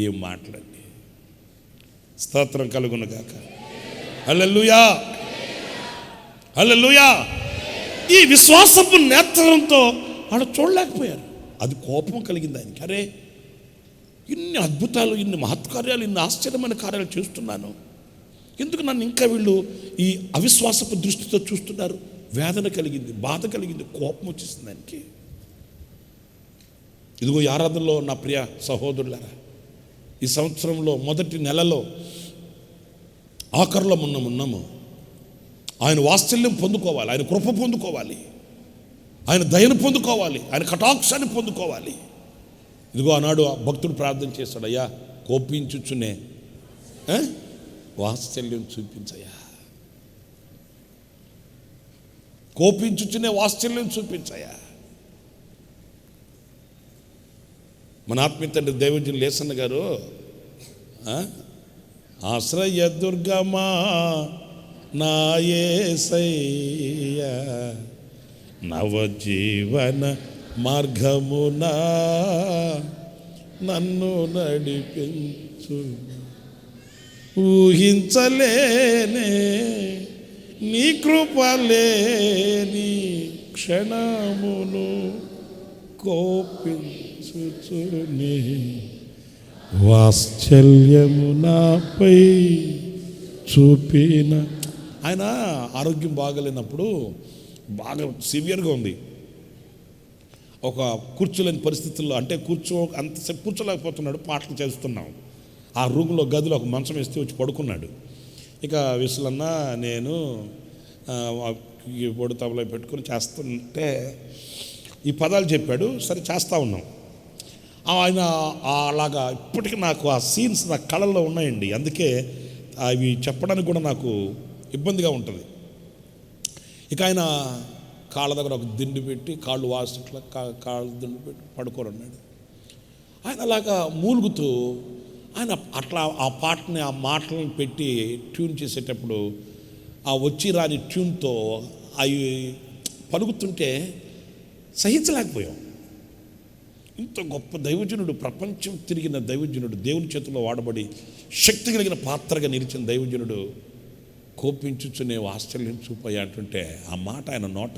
ఏం మాట్లాడండి. స్తోత్రం కలుగును గాక. హల్లెలూయా, హల్లెలూయా. ఈ విశ్వాసపు నేత్రంతో వాళ్ళు చూడలేకపోయారు. అది కోపం కలిగింది ఆయనకి. అరే ఇన్ని అద్భుతాలు, ఇన్ని మహత్కార్యాలు, ఇన్ని ఆశ్చర్యమైన కార్యాలు చేస్తున్నాను, ఎందుకు నన్ను ఇంకా వీళ్ళు ఈ అవిశ్వాసపు దృష్టితో చూస్తున్నారు? వేదన కలిగింది, బాధ కలిగింది, కోపం వచ్చేసింది ఆయనకి. ఇదిగో ఈ ఆరాధనలో నా ప్రియ సహోదరులారా, ఈ సంవత్సరంలో మొదటి నెలలో ఆఖరిలో ఉన్నాము. ఆయన వాత్సల్యం పొందుకోవాలి, ఆయన కృప పొందుకోవాలి, ఆయన దయను పొందుకోవాలి, ఆయన కటాక్షాన్ని పొందుకోవాలి. ఇదిగో ఆనాడు భక్తుడు ప్రార్థన చేశాడు, అయ్యా కోపించుచునే వాత్సల్యం చూపించయ్యా, కోపించుచునే వాత్సల్యం చూపించయ్యా. మన ఆత్మీయ తండ్రి దైవజనులు లేసన్న గారు, ఆశ్రయ దుర్గమా నా యేసయ్యా, నవజీవన మార్గమునా నన్ను నడిపించు, ఊహించలేనే నీ కృపలేని క్షణమును కోపించుచునే వాత్సల్యము నాపై చూపిన. ఆయన ఆరోగ్యం బాగలేనప్పుడు, బాగా సివియర్గా ఉంది, ఒక కూర్చోలేని పరిస్థితుల్లో, అంటే అంతసేపు కూర్చోలేకపోతున్నాడు, పాటలు చేస్తున్నాం. ఆ రూమ్లో గదిలో ఒక మంచం వేస్తే వచ్చి పడుకున్నాడు. ఇక విసులన్న నేను బొడు తబలా పెట్టుకుని చేస్తుంటే ఈ పదాలు చెప్పాడు. సరే చేస్తూ ఉన్నాం. ఆయన అలాగా ఇప్పటికీ నాకు ఆ సీన్స్ నా కళల్లో ఉన్నాయండి. అందుకే అవి చెప్పడానికి కూడా నాకు ఇబ్బందిగా ఉంటుంది. ఇక ఆయన కాళ్ళ దగ్గర ఒక దిండు పెట్టి కాళ్ళు వాసిట్లా కాళ్ళు దిండు పెట్టి పడుకొని ఉన్నాడు. ఆయన అలాగా మూలుగుతూ ఆయన అట్లా ఆ పాటని, ఆ మాటలను పెట్టి ట్యూన్ చేసేటప్పుడు ఆ వచ్చి రాని ట్యూన్తో అవి పలుకుతుంటే సహించలేకపోయాం. ఇంత గొప్ప దైవజనుడు, ప్రపంచం తిరిగిన దైవజనుడు, దేవుని చేతుల్లో వాడబడి శక్తి కలిగిన పాత్రగా నిలిచిన దైవజనుడు కోపించుచునే ఆశ్చర్యం చూపోయా అంటుంటే ఆ మాట ఆయన నోట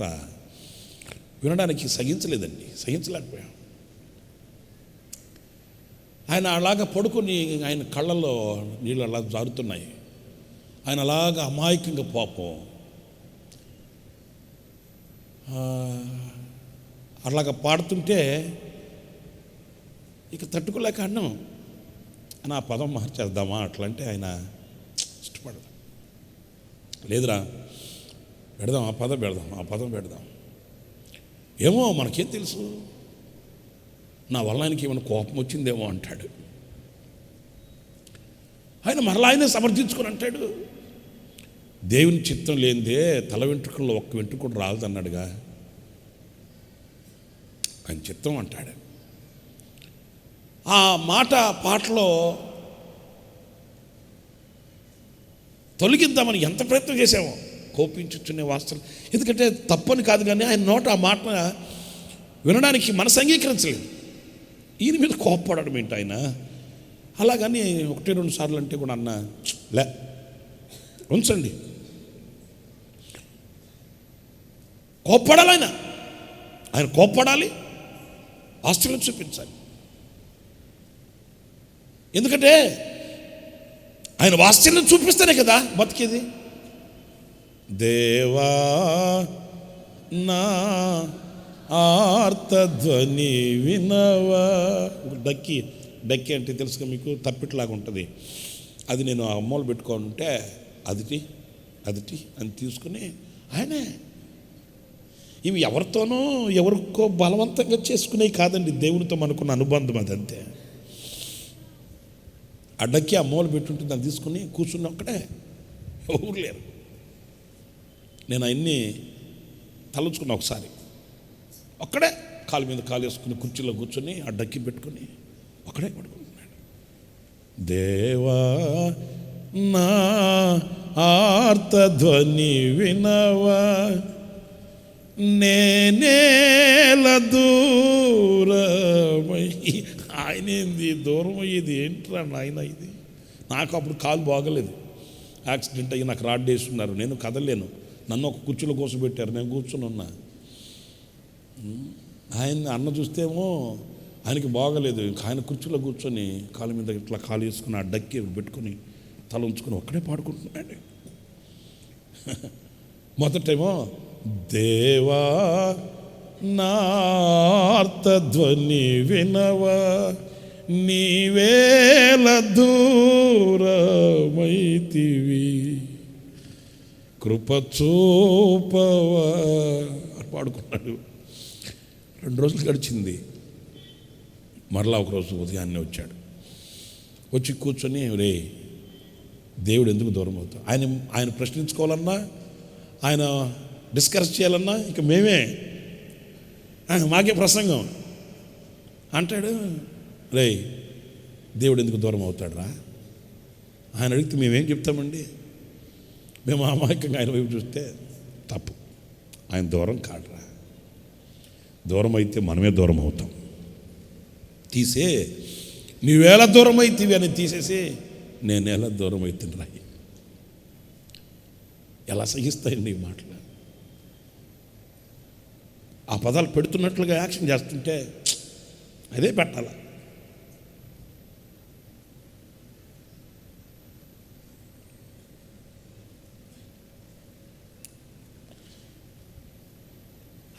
వినడానికి సహించలేకపోయాం. ఆయన అలాగా పడుకొని ఆయన కళ్ళల్లో నీళ్ళు అలా జారుతున్నాయి. ఆయన అలాగా అమాయకంగా పాపం అలాగా పాడుతుంటే ఇక తట్టుకోలేక అన్నాం, అని ఆ పదం మార్చేద్దామా అట్లంటే ఆయన ఇష్టపడదు. లేదురా పెడదాం, ఆ పదం పెడదాం. ఏమో మనకేం తెలుసు, నా వల్ల ఆయనకి ఏమైనా కోపం వచ్చిందేమో అంటాడు. ఆయన మరలా ఆయనే సమర్థించుకొని అంటాడు, దేవుని చిత్తం లేనిదే తల వెంట్రుకల్లో ఒక్క వెంట్రుక కూడా రాలదన్నాడుగా. ఆయన చిత్తం అంటాడు. ఆ మాట పాటలో తొలగిద్దామని ఎంత ప్రయత్నం చేసామో, కోపించుచునే వాస్తవం. ఎందుకంటే తప్పని కాదు, కానీ ఆయన నోట ఆ మాట వినడానికి మనసు అంగీకరించలేదు. ఈయన మీద కోప్పడడం ఏంటి ఆయన? అలాగని 1-2 సార్లు అంటే కూడా అన్న లే, ఉంచండి. కోప్పడాలి, ఆయన కోప్పడాలి, ఆస్తులను చూపించాలి. ఎందుకంటే ఆయన వాత్సల్యం చూపిస్తేనే కదా బతికేది. దేవా నా ఆర్తధ్వని వినవా. డక్కి అంటే తెలుసుగా మీకు, తప్పిట్లాగా ఉంటుంది. అది నేను అమ్మోలు పెట్టుకోనుంటే అదిటి అని తీసుకుని ఆయనే. ఇవి ఎవరితోనో ఎవరికో బలవంతంగా చేసుకునేవి కాదండి, దేవునితో మనకున్న అనుబంధం అదంతే. అడ్డకి అమ్మోలు పెట్టుంటే దాన్ని తీసుకుని కూర్చుని ఒక్కడే, ఎవరు లేరు. నేను ఆయన్ని తలుచుకున్నా ఒకసారి, ఒక్కడే కాలు మీద కాలు వేసుకుని కుర్చీలో కూర్చొని అడ్డకి పెట్టుకుని ఒక్కడే పడుకుంటున్నాడు. దేవా నా ఆర్తధ్వని వినవా, నేనేల దూరమై. ఆయనేంది దూరం అయ్యేది ఏంట్రా నాయన ఇది? నాకు అప్పుడు కాలు బాగలేదు, యాక్సిడెంట్ అయ్యి నాకు రాడ్ వేస్తున్నారు, నేను కదలేను. నన్ను ఒక కుర్చీలో కూర్చోబెట్టారు, నేను కూర్చొని ఉన్నా. ఆయన అన్న చూస్తేమో ఆయనకి బాగలేదు, ఆయన కుర్చీలో కూర్చొని కాలు మీద ఇట్లా కాలు వేసుకుని ఆ డక్కి పెట్టుకొని తల ఉంచుకొని ఒక్కడే పాడుకుంటున్నాడు. మొదటేమో దేవా నార్తధ్వని వినవా, నీవేల దూరమైతివి, కృప చూపవా అని పాడుకున్నాడు. 2 రోజులు గడిచింది. మరలా ఒకరోజు ఉదయాన్నే వచ్చాడు. వచ్చి కూర్చొని, రే దేవుడు ఎందుకు దూరం అవుతావు? ఆయన ప్రశ్నించుకోవాలన్నా, ఆయన డిస్కస్ చేయాలన్నా ఇక మేమే, మాకే ప్రసంగం అంటాడు. రే దేవుడు ఎందుకు దూరం అవుతాడు రా? ఆయన అడిగితే మేమేం చెప్తామండి? మేము అమాయకంగా ఆయన వైపు చూస్తే తప్పు. ఆయన దూరం కాడరా, దూరం అయితే మనమే దూరం అవుతాం. తీసే నీవేళ దూరం అవుతావి అని తీసేసి నేను ఎలా దూరం అవుతుంది రా. ఎలా సహిస్తాయండి ఈ మాటలు? ఆ పదాలు పెడుతున్నట్లుగా యాక్షన్ చేస్తుంటే అదే పెట్టాల.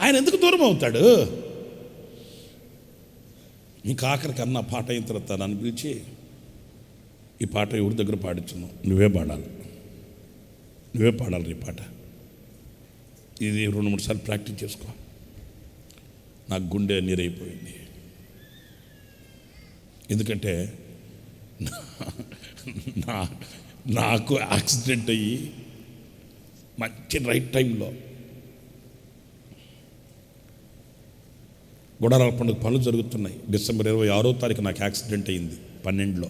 ఆయన ఎందుకు దూరం అవుతాడు? ఇంకా ఆఖరికి అన్న పాట అయిన తర్వాత నన్ను పిలిచి, ఈ పాట ఎవరి దగ్గర పాడించున్నావు, నువ్వే పాడాలి ఈ పాట, ఇది 2-3 సార్లు ప్రాక్టీస్ చేసుకో. నాకు గుండె నీరైపోయింది. ఎందుకంటే నాకు యాక్సిడెంట్ అయ్యి మంచి రైట్ టైంలో గుడారాల పండుగ పనులు జరుగుతున్నాయి. డిసెంబర్ 26వ తారీఖు నాకు యాక్సిడెంట్ అయింది. 12లో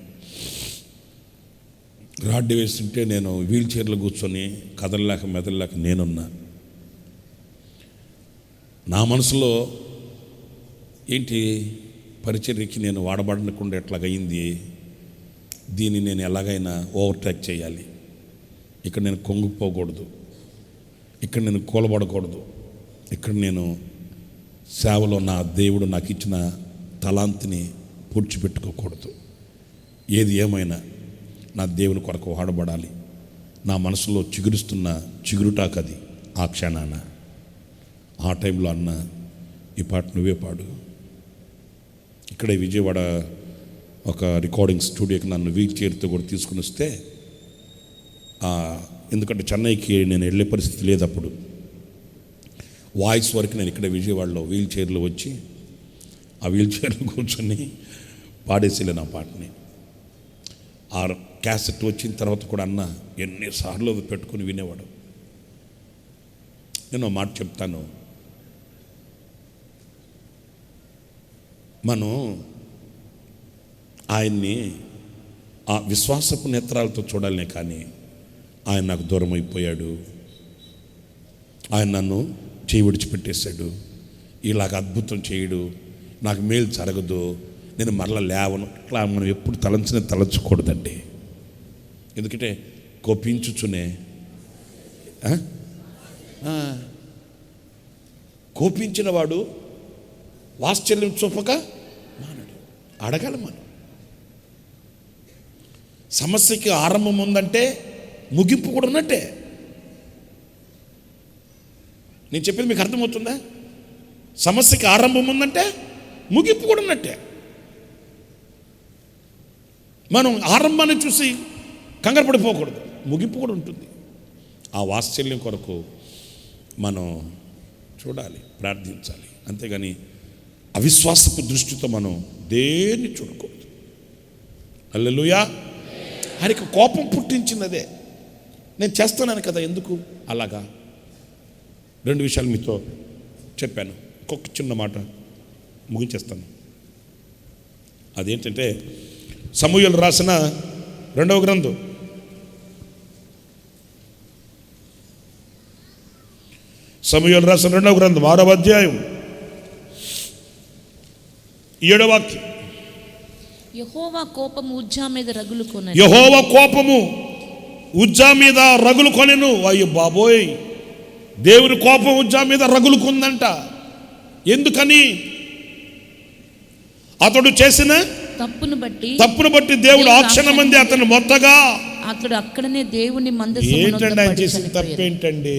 రాడ్డు వేస్తుంటే నేను వీల్ చైర్లో కూర్చొని కదలలేక మెదలలేక నేనున్నా. నా మనసులో ఏంటి, పరిచర్యకి నేను వాడబడకుండా ఎట్లాగయింది, దీన్ని నేను ఎలాగైనా ఓవర్టేక్ చేయాలి, ఇక్కడ నేను కొంగిపోకూడదు, ఇక్కడ నేను కూలబడకూడదు, ఇక్కడ నేను సేవలో నా దేవుడు నాకు ఇచ్చిన తలాంతిని పూడ్చిపెట్టుకోకూడదు. ఏది ఏమైనా నా దేవుని కొరకు వాడబడాలి. నా మనసులో చిగురుస్తున్న చిగురుటాకది ఆ క్షణాన. ఆ టైంలో అన్న, ఈ పాట నువ్వే పాడు. ఇక్కడే విజయవాడ ఒక రికార్డింగ్ స్టూడియోకి నన్ను వీల్ చైర్తో కూడా తీసుకుని వస్తే, ఎందుకంటే చెన్నైకి నేను వెళ్ళే పరిస్థితి లేదు అప్పుడు. వాయిస్ వరకు నేను ఇక్కడ విజయవాడలో వీల్ చైర్లో వచ్చి ఆ వీల్ చైర్లో కూర్చొని పాడేసేలే నా పాటని. ఆ క్యాసెట్ వచ్చిన తర్వాత కూడా అన్న ఎన్నిసార్లు అది పెట్టుకుని వినేవాడు. నేను ఒక మాట చెప్తాను, మనం ఆయన్ని ఆ విశ్వాసపు నేత్రాలతో చూడాలనే, కానీ ఆయన నాకు దూరం అయిపోయాడు, ఆయన నన్ను చేయి విడిచిపెట్టేశాడు, ఇలాగ అద్భుతం చేయడు, నాకు మేలు జరగదు, నేను మరలా లేవను, ఇట్లా మనం ఎప్పుడు తలంచకూడదండి. ఎందుకంటే కోపించుచునే కోపించిన వాడు వాత్సల్యం చూపక మానడు. అడగాలి మనం. సమస్యకి ఆరంభం ఉందంటే ముగింపు కూడా ఉన్నట్టే. నేను చెప్పింది మీకు అర్థమవుతుందా? సమస్యకి ఆరంభం ఉందంటే ముగింపు కూడా ఉన్నట్టే. మనం ఆరంభాన్ని చూసి కంగారు పడిపోకూడదు, ముగింపు కూడా ఉంటుంది. ఆ వాత్సల్యం కొరకు మనం చూడాలి, ప్రార్థించాలి. అంతేగాని అవిశ్వాసపు దృష్టితో మనం దేన్ని చూడకూడదు. హల్లెలూయా. ఆయనకి కోపం పుట్టించినదే. నేను చేస్తున్నాను కదా, ఎందుకు అలాగా? 2 విషయాలు మీతో చెప్పాను. ఇంకొక చిన్న మాట ముగించేస్తాను. అదేంటంటే సమూయేలు రాసిన 2వ గ్రంథం 6వ అధ్యాయం 7వ వాక్యం. యెహోవా కోపము ఉజ్జా మీద రగులుకొనెను. యెహోవా కోపము ఉజ్జా మీద రగులుకొనెను. అయ్యో బాబోయ్, దేవుని కోపం ఉజ్జా మీద రగులుకుందంట. ఎందుకని? అతడు చేసిన తప్పును బట్టి దేవుడు ఆ క్షణమంది అతను మొత్తగా, అతడు అక్కడనే దేవుని మందసం. ఏంటండి ఆయన చేసిన తప్పేంటండి?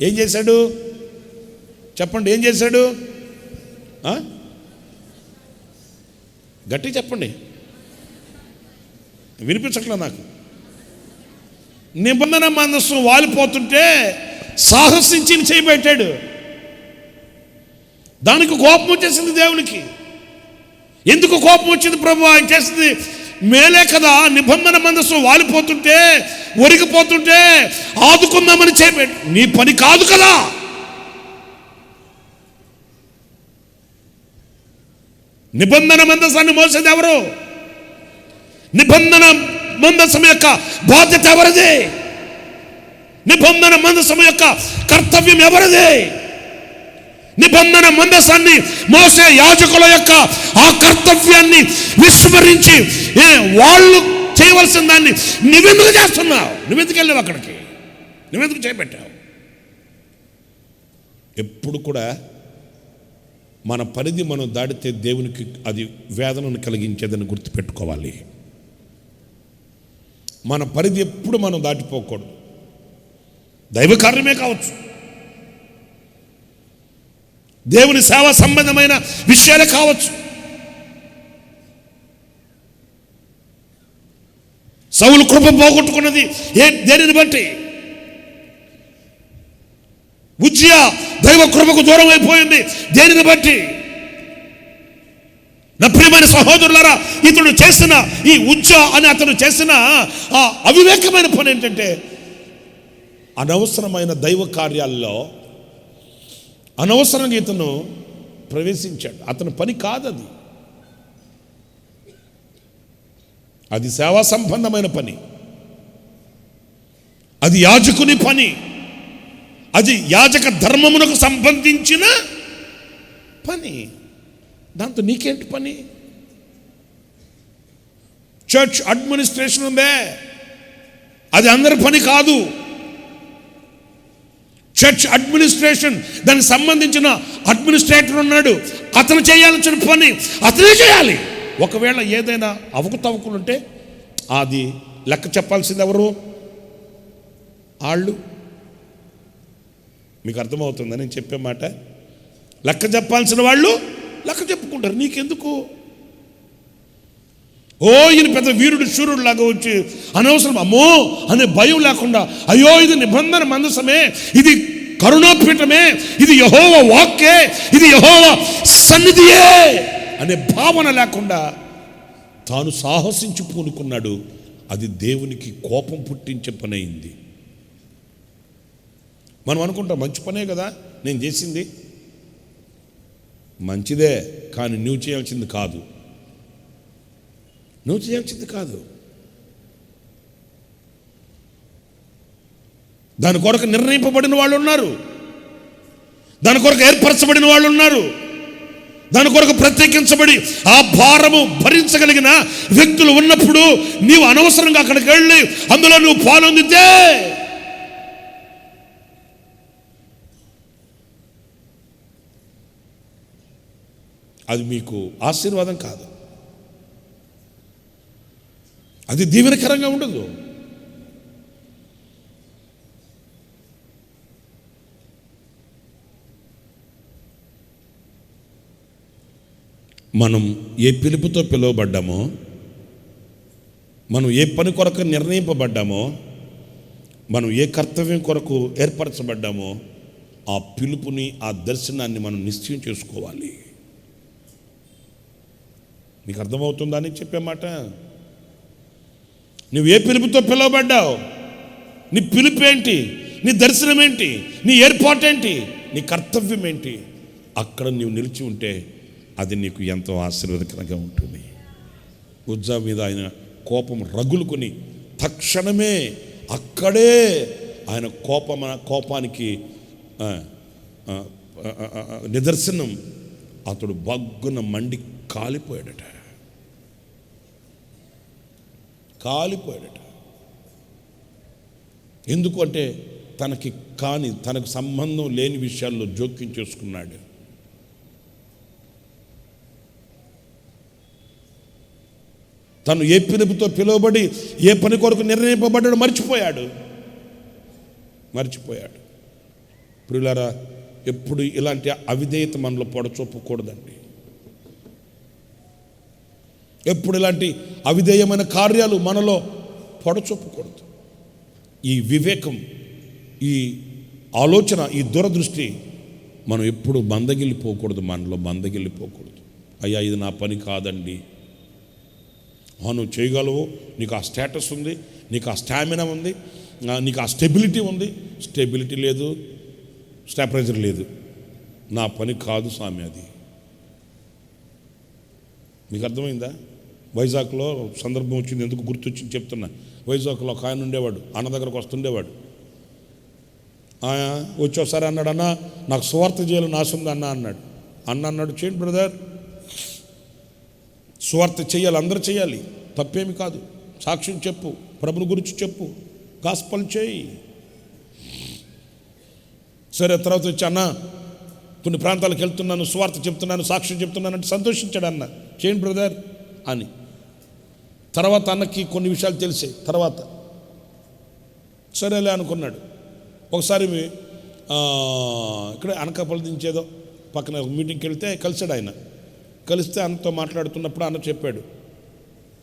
ఏం చేశాడు చెప్పండి? ఏం చేశాడు? గట్టి చెప్పండి, వినిపించట్లా నాకు. నిబంధన మందస్సు వాలిపోతుంటే సాహసించి చేయబెట్టాడు. దానికి కోపం వచ్చేసింది దేవునికి. ఎందుకు కోపం వచ్చింది ప్రభు? ఆయన చేసింది మేలే కదా. నిబంధన మందస్సు వాలిపోతుంటే, ఒరిగిపోతుంటే ఆదుకుందామని చేయబెట్టు. నీ పని కాదు కదా. నిబంధన మందసాన్ని మోసేది ఎవరు? నిబంధన మందసం యొక్క బాధ్యత ఎవరిది? నిబంధన మందసం యొక్క కర్తవ్యం ఎవరిది? నిబంధన మందసాన్ని మోసే యాజకుల యొక్క ఆ కర్తవ్యాన్ని విస్మరించి వాళ్ళు చేయవలసిన దాన్ని నువ్వెందుకు చేస్తున్నావు? నువ్వెందుకు వెళ్ళావు అక్కడికి? నువ్వెందుకు చేపెట్టావు? ఎప్పుడు కూడా మన పరిధి మనం దాటితే దేవునికి అది వేదనను కలిగించేదని గుర్తుపెట్టుకోవాలి. మన పరిధి ఎప్పుడు మనం దాటిపోకూడదు. దైవ కార్యమే కావచ్చు, దేవుని సేవా సంబంధమైన విషయాలే కావచ్చు. సౌలు కృప పోగొట్టుకున్నది దేనిని బట్టి? ఉజ్జియా దైవ కృపకు దూరం అయిపోయింది దేనిని బట్టి? నా ప్రియమైన సహోదరులారా, ఇతడు చేసిన ఈ ఉజ్జా అని అతను చేసిన ఆ అవివేకమైన పని ఏంటంటే, అనవసరమైన దైవ కార్యాల్లో అనవసరంగా ఇతను ప్రవేశించాడు. అతని పని కాదది. అది సేవా సంబంధమైన పని, అది యాజకుని పని, అది యాజక ధర్మమునకు సంబంధించిన పని. దాంతో నీకేంటి పని? చర్చ్ అడ్మినిస్ట్రేషన్ ఉందే, అది అందరి పని కాదు. చర్చ్ అడ్మినిస్ట్రేషన్, దానికి సంబంధించిన అడ్మినిస్ట్రేటర్ ఉన్నాడు, అతను చేయాల్సిన పని అతనే చేయాలి. ఒకవేళ ఏదైనా అవకతవకలుంటే అది లెక్క చెప్పాల్సింది ఎవరు? వాళ్ళు. మీకు అర్థమవుతుందని నేను చెప్పే మాట. లెక్క చెప్పాల్సిన వాళ్ళు లెక్క చెప్పుకుంటారు. నీకెందుకు? ఈయన పెద్ద వీరుడు శూరుడు లాగా వచ్చి అనవసరం అమ్మో అనే భయం లేకుండా, అయ్యో ఇది నిబంధన మందసమే, ఇది కరుణాపీఠమే, ఇది యెహోవా వాక్కే, ఇది యెహోవా సన్నిధియే అనే భావన లేకుండా తాను సాహసించి పూనుకున్నాడు. అది దేవునికి కోపం పుట్టించే పని అయింది. మనం అనుకుంటాం మంచి పనే కదా నేను చేసింది, మంచిదే, కానీ నువ్వు చేయాల్సింది కాదు, నువ్వు చేయాల్సింది కాదు. దాని కొరకు నిర్ణయింపబడిన వాళ్ళు ఉన్నారు, దాని కొరకు ఏర్పరచబడిన వాళ్ళు ఉన్నారు, దాని కొరకు ప్రత్యేకించబడి ఆ భారము భరించగలిగిన వ్యక్తులు ఉన్నప్పుడు నీవు అనవసరంగా అక్కడికి వెళ్ళి అందులో నువ్వు పాలొందితే అది మీకు ఆశీర్వాదం కాదు, అది దీవెనకరంగా ఉండదు. మనం ఏ పిలుపుతో పిలువబడ్డామో, మనం ఏ పని కొరకు నిర్ణయింపబడ్డామో, మనం ఏ కర్తవ్యం కొరకు ఏర్పరచబడ్డామో ఆ పిలుపుని, ఆ దర్శనాన్ని మనం నిశ్చయం చేసుకోవాలి. నీకు అర్థమవుతుందా అని చెప్పే మాట? నువ్వు ఏ పిలుపుతో పిలువబడ్డావు, నీ పిలుపు ఏంటి, నీ దర్శనం ఏంటి, నీ ఏర్పాటు ఏంటి, నీ కర్తవ్యం ఏంటి, అక్కడ నీవు నిలిచి ఉంటే అది నీకు ఎంతో ఆశీర్వాదకరంగా ఉంటుంది. ఉజ్జా మీద ఆయన కోపం రగులుకొని తక్షణమే అక్కడే ఆయన కోపానికి నిదర్శనం అతడు బగ్గున మండి కాలిపోయాడట. ఎందుకు అంటే తనకు సంబంధం లేని విషయాల్లో జోక్యం చేసుకున్నాడు. తను ఏ పిలుపుతో పిలువబడి ఏ పని కొరకు నిర్ణయింపబడ్డాడు మర్చిపోయాడు. ప్రియులారా, ఎప్పుడు ఇలాంటి అవిధేయత మనలో పొడచూపకూడదండి. ఎప్పుడు ఇలాంటి అవిధేయమైన కార్యాలు మనలో పొడచూపకూడదు. ఈ వివేకం, ఈ ఆలోచన, ఈ దూరదృష్టి మనం ఎప్పుడు మనలో మందగిల్లిపోకూడదు. అయ్యా ఇది నా పని కాదండి, నువ్వు చేయగలవు, నీకు ఆ స్టేటస్ ఉంది, నీకు ఆ స్టామినా ఉంది, నీకు ఆ స్టెబిలిటీ ఉంది. స్టెబిలిటీ లేదు, స్టాప్రైజర్ లేదు, నా పని కాదు స్వామి అది. మీకు అర్థమైందా? వైజాగ్లో సందర్భం వచ్చింది, ఎందుకు గుర్తొచ్చింది చెప్తున్నా. వైజాగ్లో ఒక ఆయన ఉండేవాడు, అన్న దగ్గరకు వస్తుండేవాడు. వచ్చి ఒకసారి అన్నాడు, అన్న నాకు సువార్త చేయాలని ఆశ ఉంది అన్నాడు. అన్నాడు, చేయండి బ్రదర్, సువార్త చేయాలి, అందరూ చేయాలి, తప్పేమి కాదు. సాక్ష్యం చెప్పు, ప్రభుని గురించి చెప్పు, గాస్పల్ చేయి. సరే, తర్వాత వచ్చి అన్న కొన్ని ప్రాంతాలకు వెళ్తున్నాను, సువార్త చెప్తున్నాను, సాక్ష్యం చెప్తున్నాను అంటే సంతోషించాడు. అన్న చేయండి బ్రదర్ అని. తర్వాత అన్నకి కొన్ని విషయాలు తెలిసాయి. తర్వాత సరేలే అనుకున్నాడు. ఒకసారి ఇక్కడ అనకాపల్లి దించేదో పక్కన ఒక మీటింగ్కి వెళ్తే కలిసాడు ఆయన. కలిస్తే అన్నతో మాట్లాడుతున్నప్పుడు అన్న చెప్పాడు,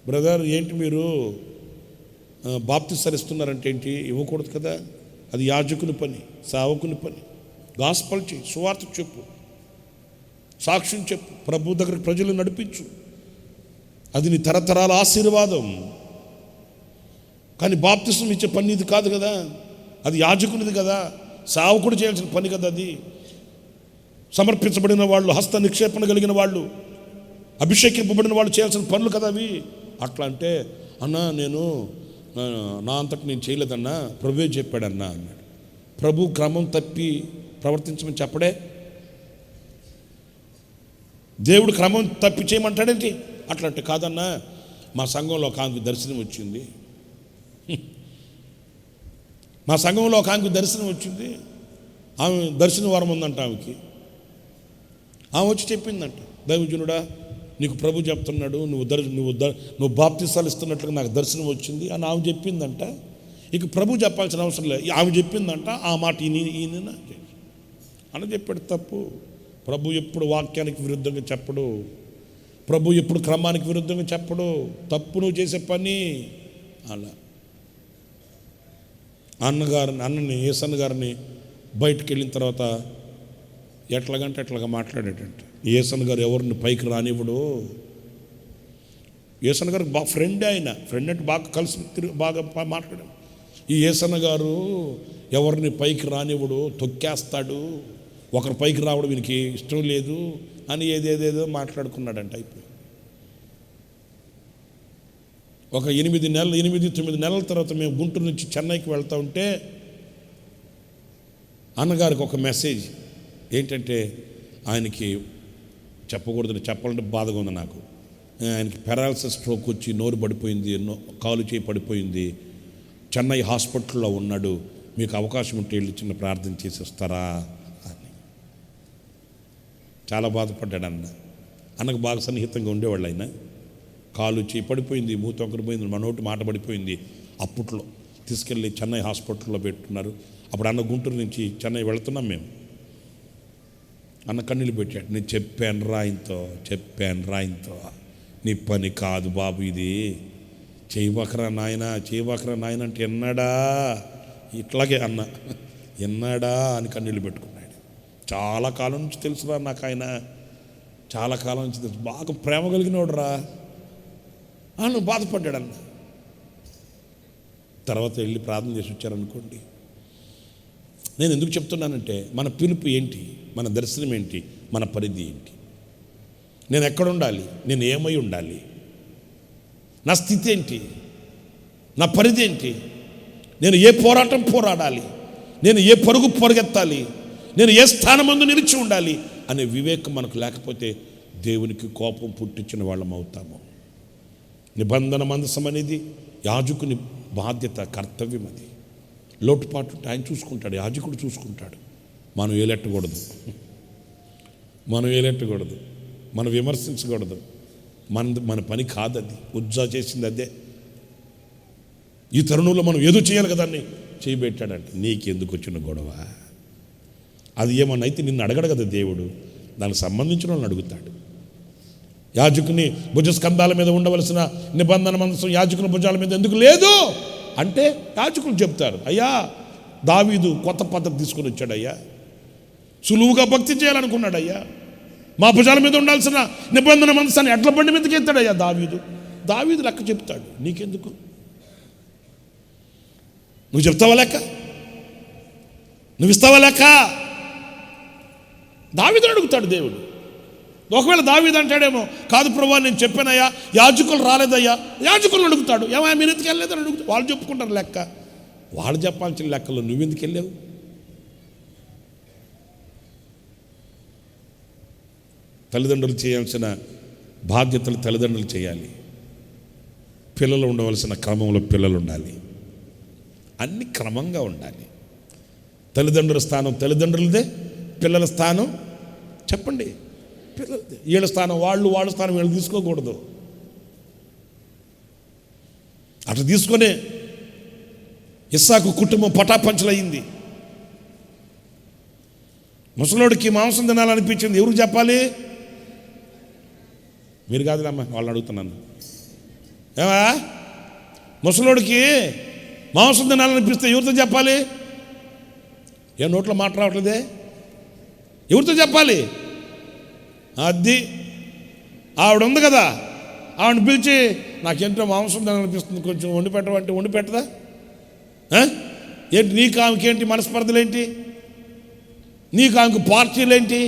బ్రదర్ ఏంటి మీరు బాప్తిస్మం ఇస్తున్నారంటే ఏంటి, ఇవ్వకూడదు కదా, అది యాజకుని పని, సేవకుని పని. గాస్పల్ చేయి, సువార్త చెప్పు, సాక్ష్యం చెప్పు, ప్రభు దగ్గర ప్రజలు నడిపించు, అది నీ తరతరాల ఆశీర్వాదం. కానీ బాప్తిస్మం ఇచ్చే పని ఇది కాదు కదా, అది యాజకునిది కదా, సేవకుడు చేయాల్సిన పని కదా అది. సమర్పించబడిన వాళ్ళు, హస్త నిక్షేపణ కలిగిన వాళ్ళు, అభిషేకింపబడిన వాళ్ళు చేయాల్సిన పనులు కదా అవి. అట్లా అంటే అన్నా నేను నా అంతటి నేను చేయలేదన్నా, ప్రభువే చెప్పాడన్నా అన్నాడు. ప్రభు క్రమం తప్పి ప్రవర్తించమని చెప్పడే, దేవుడు క్రమం తప్పి చేయమంటాడేంటి? అట్లా అంటే కాదన్నా, మా సంఘంలో ఒక ఆమెకు దర్శనం వచ్చింది, మా సంఘంలో ఒక ఆమెకు దర్శనం వచ్చింది, ఆమె దర్శన వరం ఉందంట ఆమెకి. ఆమె వచ్చి చెప్పిందంట, దైవజనుడా నీకు ప్రభు చెప్తున్నాడు, నువ్వు బాప్తిసాలు ఇస్తున్నట్లుగా నాకు దర్శనం వచ్చింది అని ఆమె చెప్పిందంట. ఇక ప్రభు చెప్పాల్సిన అవసరం లేదు, ఆమె చెప్పిందంట, ఆ మాట ఈయన అని చెప్పాడు. తప్పు. ప్రభు ఎప్పుడు వాక్యానికి విరుద్ధంగా చెప్పడు, ప్రభు ఎప్పుడు క్రమానికి విరుద్ధంగా చెప్పడు. తప్పు నువ్వు చేసే పని. అలా అన్నని ఏసన్న గారిని బయటకు వెళ్ళిన తర్వాత ఎట్లాగంటే ఎట్లాగా మాట్లాడేటంట. ఏసన్న గారు ఎవరిని పైకి రానివ్వడు, యేసన్న గారికి బాగా ఫ్రెండ్, ఆయన ఫ్రెండ్ అంటే బాగా కలిసి బాగా మాట్లాడాడు. ఈ యేసన్న గారు ఎవరిని పైకి రానివ్వడు, తొక్కేస్తాడు, ఒకరి పైకి రావడం వీనికి ఇష్టం లేదు అని ఏదేదేదో మాట్లాడుకున్నాడంట. అయిపోయి ఒక 8-9 నెలల తర్వాత మేము గుంటూరు నుంచి చెన్నైకి వెళ్తూ ఉంటే అన్నగారికి ఒక మెసేజ్ ఏంటంటే, ఆయనకి చెప్పకూడదు, చెప్పాలంటే బాధగా ఉంది నాకు. ఆయనకి పెరాలసిస్ స్ట్రోక్ వచ్చి నోరు పడిపోయింది, కాలు చేయి పడిపోయింది, చెన్నై హాస్పిటల్లో ఉన్నాడు, మీకు అవకాశం ఉంటే వెళ్ళి చిన్న ప్రార్థన చేసి వస్తారా అని. చాలా బాధపడ్డాడు అన్నకు బాగా సన్నిహితంగా ఉండేవాళ్ళు ఆయన. కాలు చేయి పడిపోయింది, మూతి వంకరిపోయింది, మా నోటి మాట పడిపోయింది. అప్పట్లో తీసుకెళ్ళి చెన్నై హాస్పిటల్లో పెట్టున్నారు. అప్పుడు అన్న గుంటూరు నుంచి చెన్నై వెళుతున్నాం మేము. అన్న కన్నీళ్ళు పెట్టాడు. నేను చెప్పాను రాయింతో నీ పని కాదు బాబు ఇది, చేయబకరా నాయన అంటే ఎన్నాడా, ఇట్లాగే అన్న ఎన్నాడా అని కన్నీళ్ళు పెట్టుకున్నాడు. చాలా కాలం నుంచి తెలుసురా నాకు ఆయన, చాలా కాలం నుంచి తెలుసు, బాగా ప్రేమ కలిగినోడు రా. నువ్వు బాధపడ్డాడు అన్న. తర్వాత వెళ్ళి ప్రార్థన చేసి వచ్చారనుకోండి. నేను ఎందుకు చెప్తున్నానంటే, మన పిలుపు ఏంటి, మన దర్శనం ఏంటి, మన పరిధి ఏంటి, నేను ఎక్కడ ఉండాలి, నేను ఏమై ఉండాలి, నా స్థితి ఏంటి, నా పరిధి ఏంటి, నేను ఏ పోరాటం పోరాడాలి, నేను ఏ పరుగు పరిగెత్తాలి, నేను ఏ స్థానం ముందు నిలిచి ఉండాలి అనే వివేకం మనకు లేకపోతే దేవునికి కోపం పుట్టించిన వాళ్ళం అవుతాము. నిబంధన మందసం అనేది యాజకుని బాధ్యత, కర్తవ్యం. అది లోటుపాటు ఆయన చూసుకుంటాడు, యాజకుడు చూసుకుంటాడు. మనం ఏలెట్టకూడదు, మనం విమర్శించకూడదు. మన పని కాదు అది, ఉజ్జా చేసింది అదే. ఈ తరుణంలో మనం ఏదో చేయాలి కదా అని చేయబెట్టాడంట. నీకెందుకు వచ్చిన గొడవ? అది ఏమన్నా అయితే నిన్ను అడగడు కదా దేవుడు, దానికి సంబంధించిన వాళ్ళని అడుగుతాడు. యాజకుని భుజస్కంధాల మీద ఉండవలసిన నిబంధన మందసం యాజకుని భుజాల మీద ఎందుకు లేదు అంటే యాజకులు చెప్తారు, అయ్యా దావీదు కొత్త పద్ధతి తీసుకొని వచ్చాడయ్యా, సులువుగా భక్తి చేయాలనుకున్నాడయ్యా, మా భుజాల మీద ఉండాల్సిన నిబంధన మందసాన్ని ఎడ్ల బండి మీదకి ఎత్తాడయ్యా దావీదు లెక్క చెప్తాడు. నీకెందుకు? నువ్వు చెప్తావా లెక్క? నువ్వు ఇస్తావా లెక్క? దావీదుని అడుగుతాడు దేవుడు. ఒకవేళ దావీదు అంటాడేమో, కాదు ప్రభువా నేను చెప్పానయ్యా, యాజకులు రాలేదయ్యా, యాజకులను అడుగుతాడు, ఏమయ్యా మీరు ఎందుకు వెళ్ళలేదని అడుగుతాడు. వాళ్ళు చెప్పుకుంటారు లెక్క, వాళ్ళు చెప్పాల్సిన లెక్కలో నువ్వెందుకు వెళ్ళావు? తల్లిదండ్రులు చేయాల్సిన బాధ్యతలు తల్లిదండ్రులు చేయాలి, పిల్లలు ఉండవలసిన క్రమంలో పిల్లలు ఉండాలి, అన్ని క్రమంగా ఉండాలి. తల్లిదండ్రుల స్థానం తల్లిదండ్రులదే, పిల్లల స్థానం చెప్పండి పిల్లలదే. వీళ్ళ స్థానం వాళ్ళ స్థానం వీళ్ళు తీసుకోకూడదు. అట్లా తీసుకొని ఇస్సాకు కుటుంబం పటాపంచలయ్యింది. ముసలోడికి మాంసం తినాలనిపించింది, ఎవరికి చెప్పాలి? మీరు కాదులేమ్మా, వాళ్ళని అడుగుతున్నాను. ఏమా ముసలోడికి మాంసం తినాలనిపిస్తే ఎవరితో చెప్పాలి? ఏ నోట్లో మాట రావట్లేదే, ఎవరితో చెప్పాలి? అది ఆవిడ ఉంది కదా, ఆవిడని పిలిచి నాకెంతో మాంసం తినాలనిపిస్తుంది, కొంచెం వండి పెట్టమంటే వండి పెట్టదా? ఏంటి నీకు ఆమెకేంటి మనస్పర్ధలేంటి, నీకు ఆమెకు పార్టీలేంటి?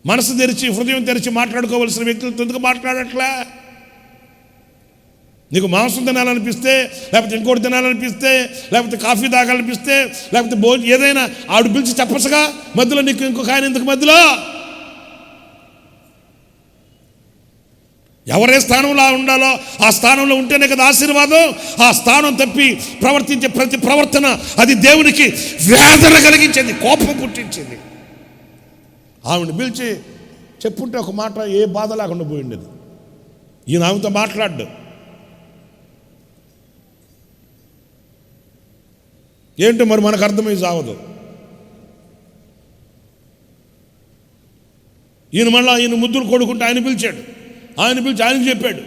మనసు తెరిచి హృదయం తెరిచి మాట్లాడుకోవలసిన వ్యక్తులతో ఎందుకు మాట్లాడట్లా? నీకు మాంసం తినాలనిపిస్తే, లేకపోతే ఇంకోటి తినాలనిపిస్తే, లేకపోతే కాఫీ తాగాలనిపిస్తే, లేకపోతే ఏదైనా ఆవిడ పిలిచి చెప్పచ్చుగా. మధ్యలో నీకు ఇంకొక ఆయన ఎందుకు మధ్యలో? ఎవరే స్థానంలో ఉండాలో ఆ స్థానంలో ఉంటేనే కదా ఆశీర్వాదం. ఆ స్థానం తప్పి ప్రవర్తించే ప్రతి ప్రవర్తన అది దేవునికి వేదన కలిగించింది, కోపం పుట్టించింది. ఆవిడని పిలిచి చెప్పుంటే ఒక మాట ఏ బాధ లేకుండా పోయిండేది. ఈయన ఆమెతో మాట్లాడ్డు. ఏంటో మరి మనకు అర్థమై సాగదు. ఈయన ముద్దులు కొడుకుంటే ఆయన పిలిచాడు. ఆయన పిలిచి ఆయనకు చెప్పాడు.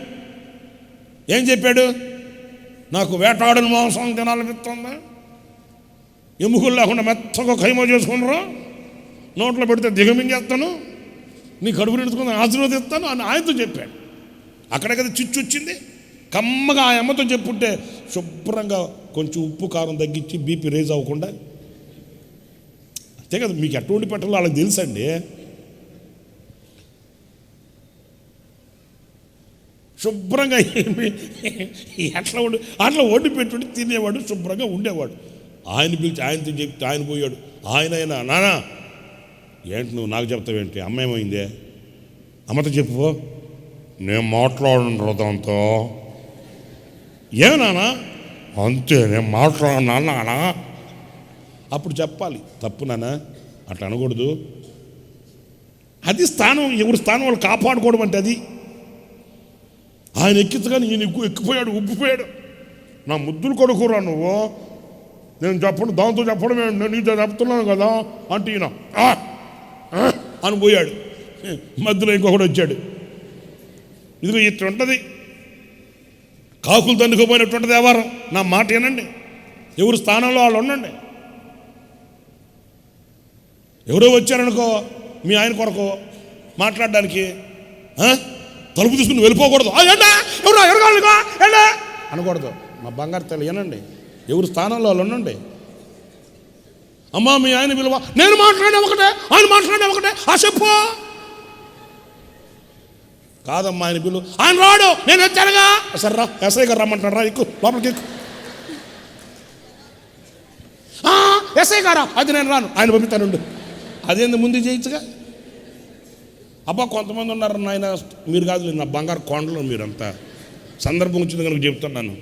ఏం చెప్పాడు? నాకు వేటాడని మాంసం తినాలనిపిస్తుందా, ఎముకలు లేకుండా మెత్తగా ఖైమా చేసుకున్నారా, నోట్లో పెడితే దిగమింగేస్తాను, నీ కడుపు నిడుచుకుని ఆశీర్వదిస్తాను అని ఆయనతో చెప్పాడు. అక్కడే కదా చిచ్చు వచ్చింది. కమ్మగా ఆ అమ్మతో చెప్పుంటే శుభ్రంగా కొంచెం ఉప్పు కారం తగ్గించి బీపీ రేజ్ అవ్వకుండా. అంతే కదా, మీకు ఎట్లా వండి పెట్టాలో వాళ్ళకి తెలుసండి. శుభ్రంగా అట్లా వండి పెట్టుకుంటే తినేవాడు, శుభ్రంగా ఉండేవాడు. ఆయన పిలిచి ఆయనతో చెప్తే ఆయన పోయాడు. ఆయన నానా ఏంటి నువ్వు నాకు చెప్తావేంటి, అమ్మ ఏమైందే, అమ్మతో చెప్పు. నేను మాట్లాడను దాంతో. ఏమన్నా అంతే, నేను మాట్లాడనా నాన్న. అప్పుడు చెప్పాలి, తప్పు నాన్న అట్లా అనకూడదు. అది స్థానం, ఎవరి స్థానం వాళ్ళు కాపాడుకోవడం అంటే అది. ఆయన ఎక్కించగానే ఈయన ఎక్కిపోయాడు, ఉబ్బిపోయాడు. నా ముద్దులు కొడుకురా నువ్వు, నేను చెప్పను దాంతో చెప్పడం, నేను నీతో చెప్తున్నాను కదా అంటే ఈయన అని పోయాడు. మధ్యలో ఇంకొకటి వచ్చాడు. ఇదిగో ఇట్లుంటుంది, కాకులు తందుకుపోయినట్టుంటుంది వ్యవహారం. నా మాట ఏనండి, ఎవరు స్థానంలో వాళ్ళు ఉండండి. ఎవరో వచ్చారనుకో మీ ఆయన కొరకు మాట్లాడడానికి, తలుపు తీసుకుని వెళ్ళిపోకూడదు. ఎవరో ఎరగాలిగా అనకూడదు. మా బంగారు తల్లి ఏనండి, ఎవరు స్థానంలో వాళ్ళు ఉండండి. అమ్మా మీ ఆయన విలువ, నేను మాట్లాడే ఒకటే ఆయన మాట్లాడే ఒకటే చెప్పు. కాదమ్మా ఆయన పిలువ, ఆయన రాడు, నేను వచ్చానుగా. సరే రా, ఎస్ఐ గారు రమ్మంటాడు, రా ఎక్కువ లోపలికి ఎక్కువ. ఎస్ఐ గారా, అది నేను రాను, ఆయన పంపిస్తానుండు. అదేంది ముందు చేయొచ్చుగా. అబ్బా కొంతమంది ఉన్నారు నాయన, మీరు కాదు నా బంగారు కొండలు, మీరంతా సందర్భం వచ్చింది కనుక చెప్తున్నాను.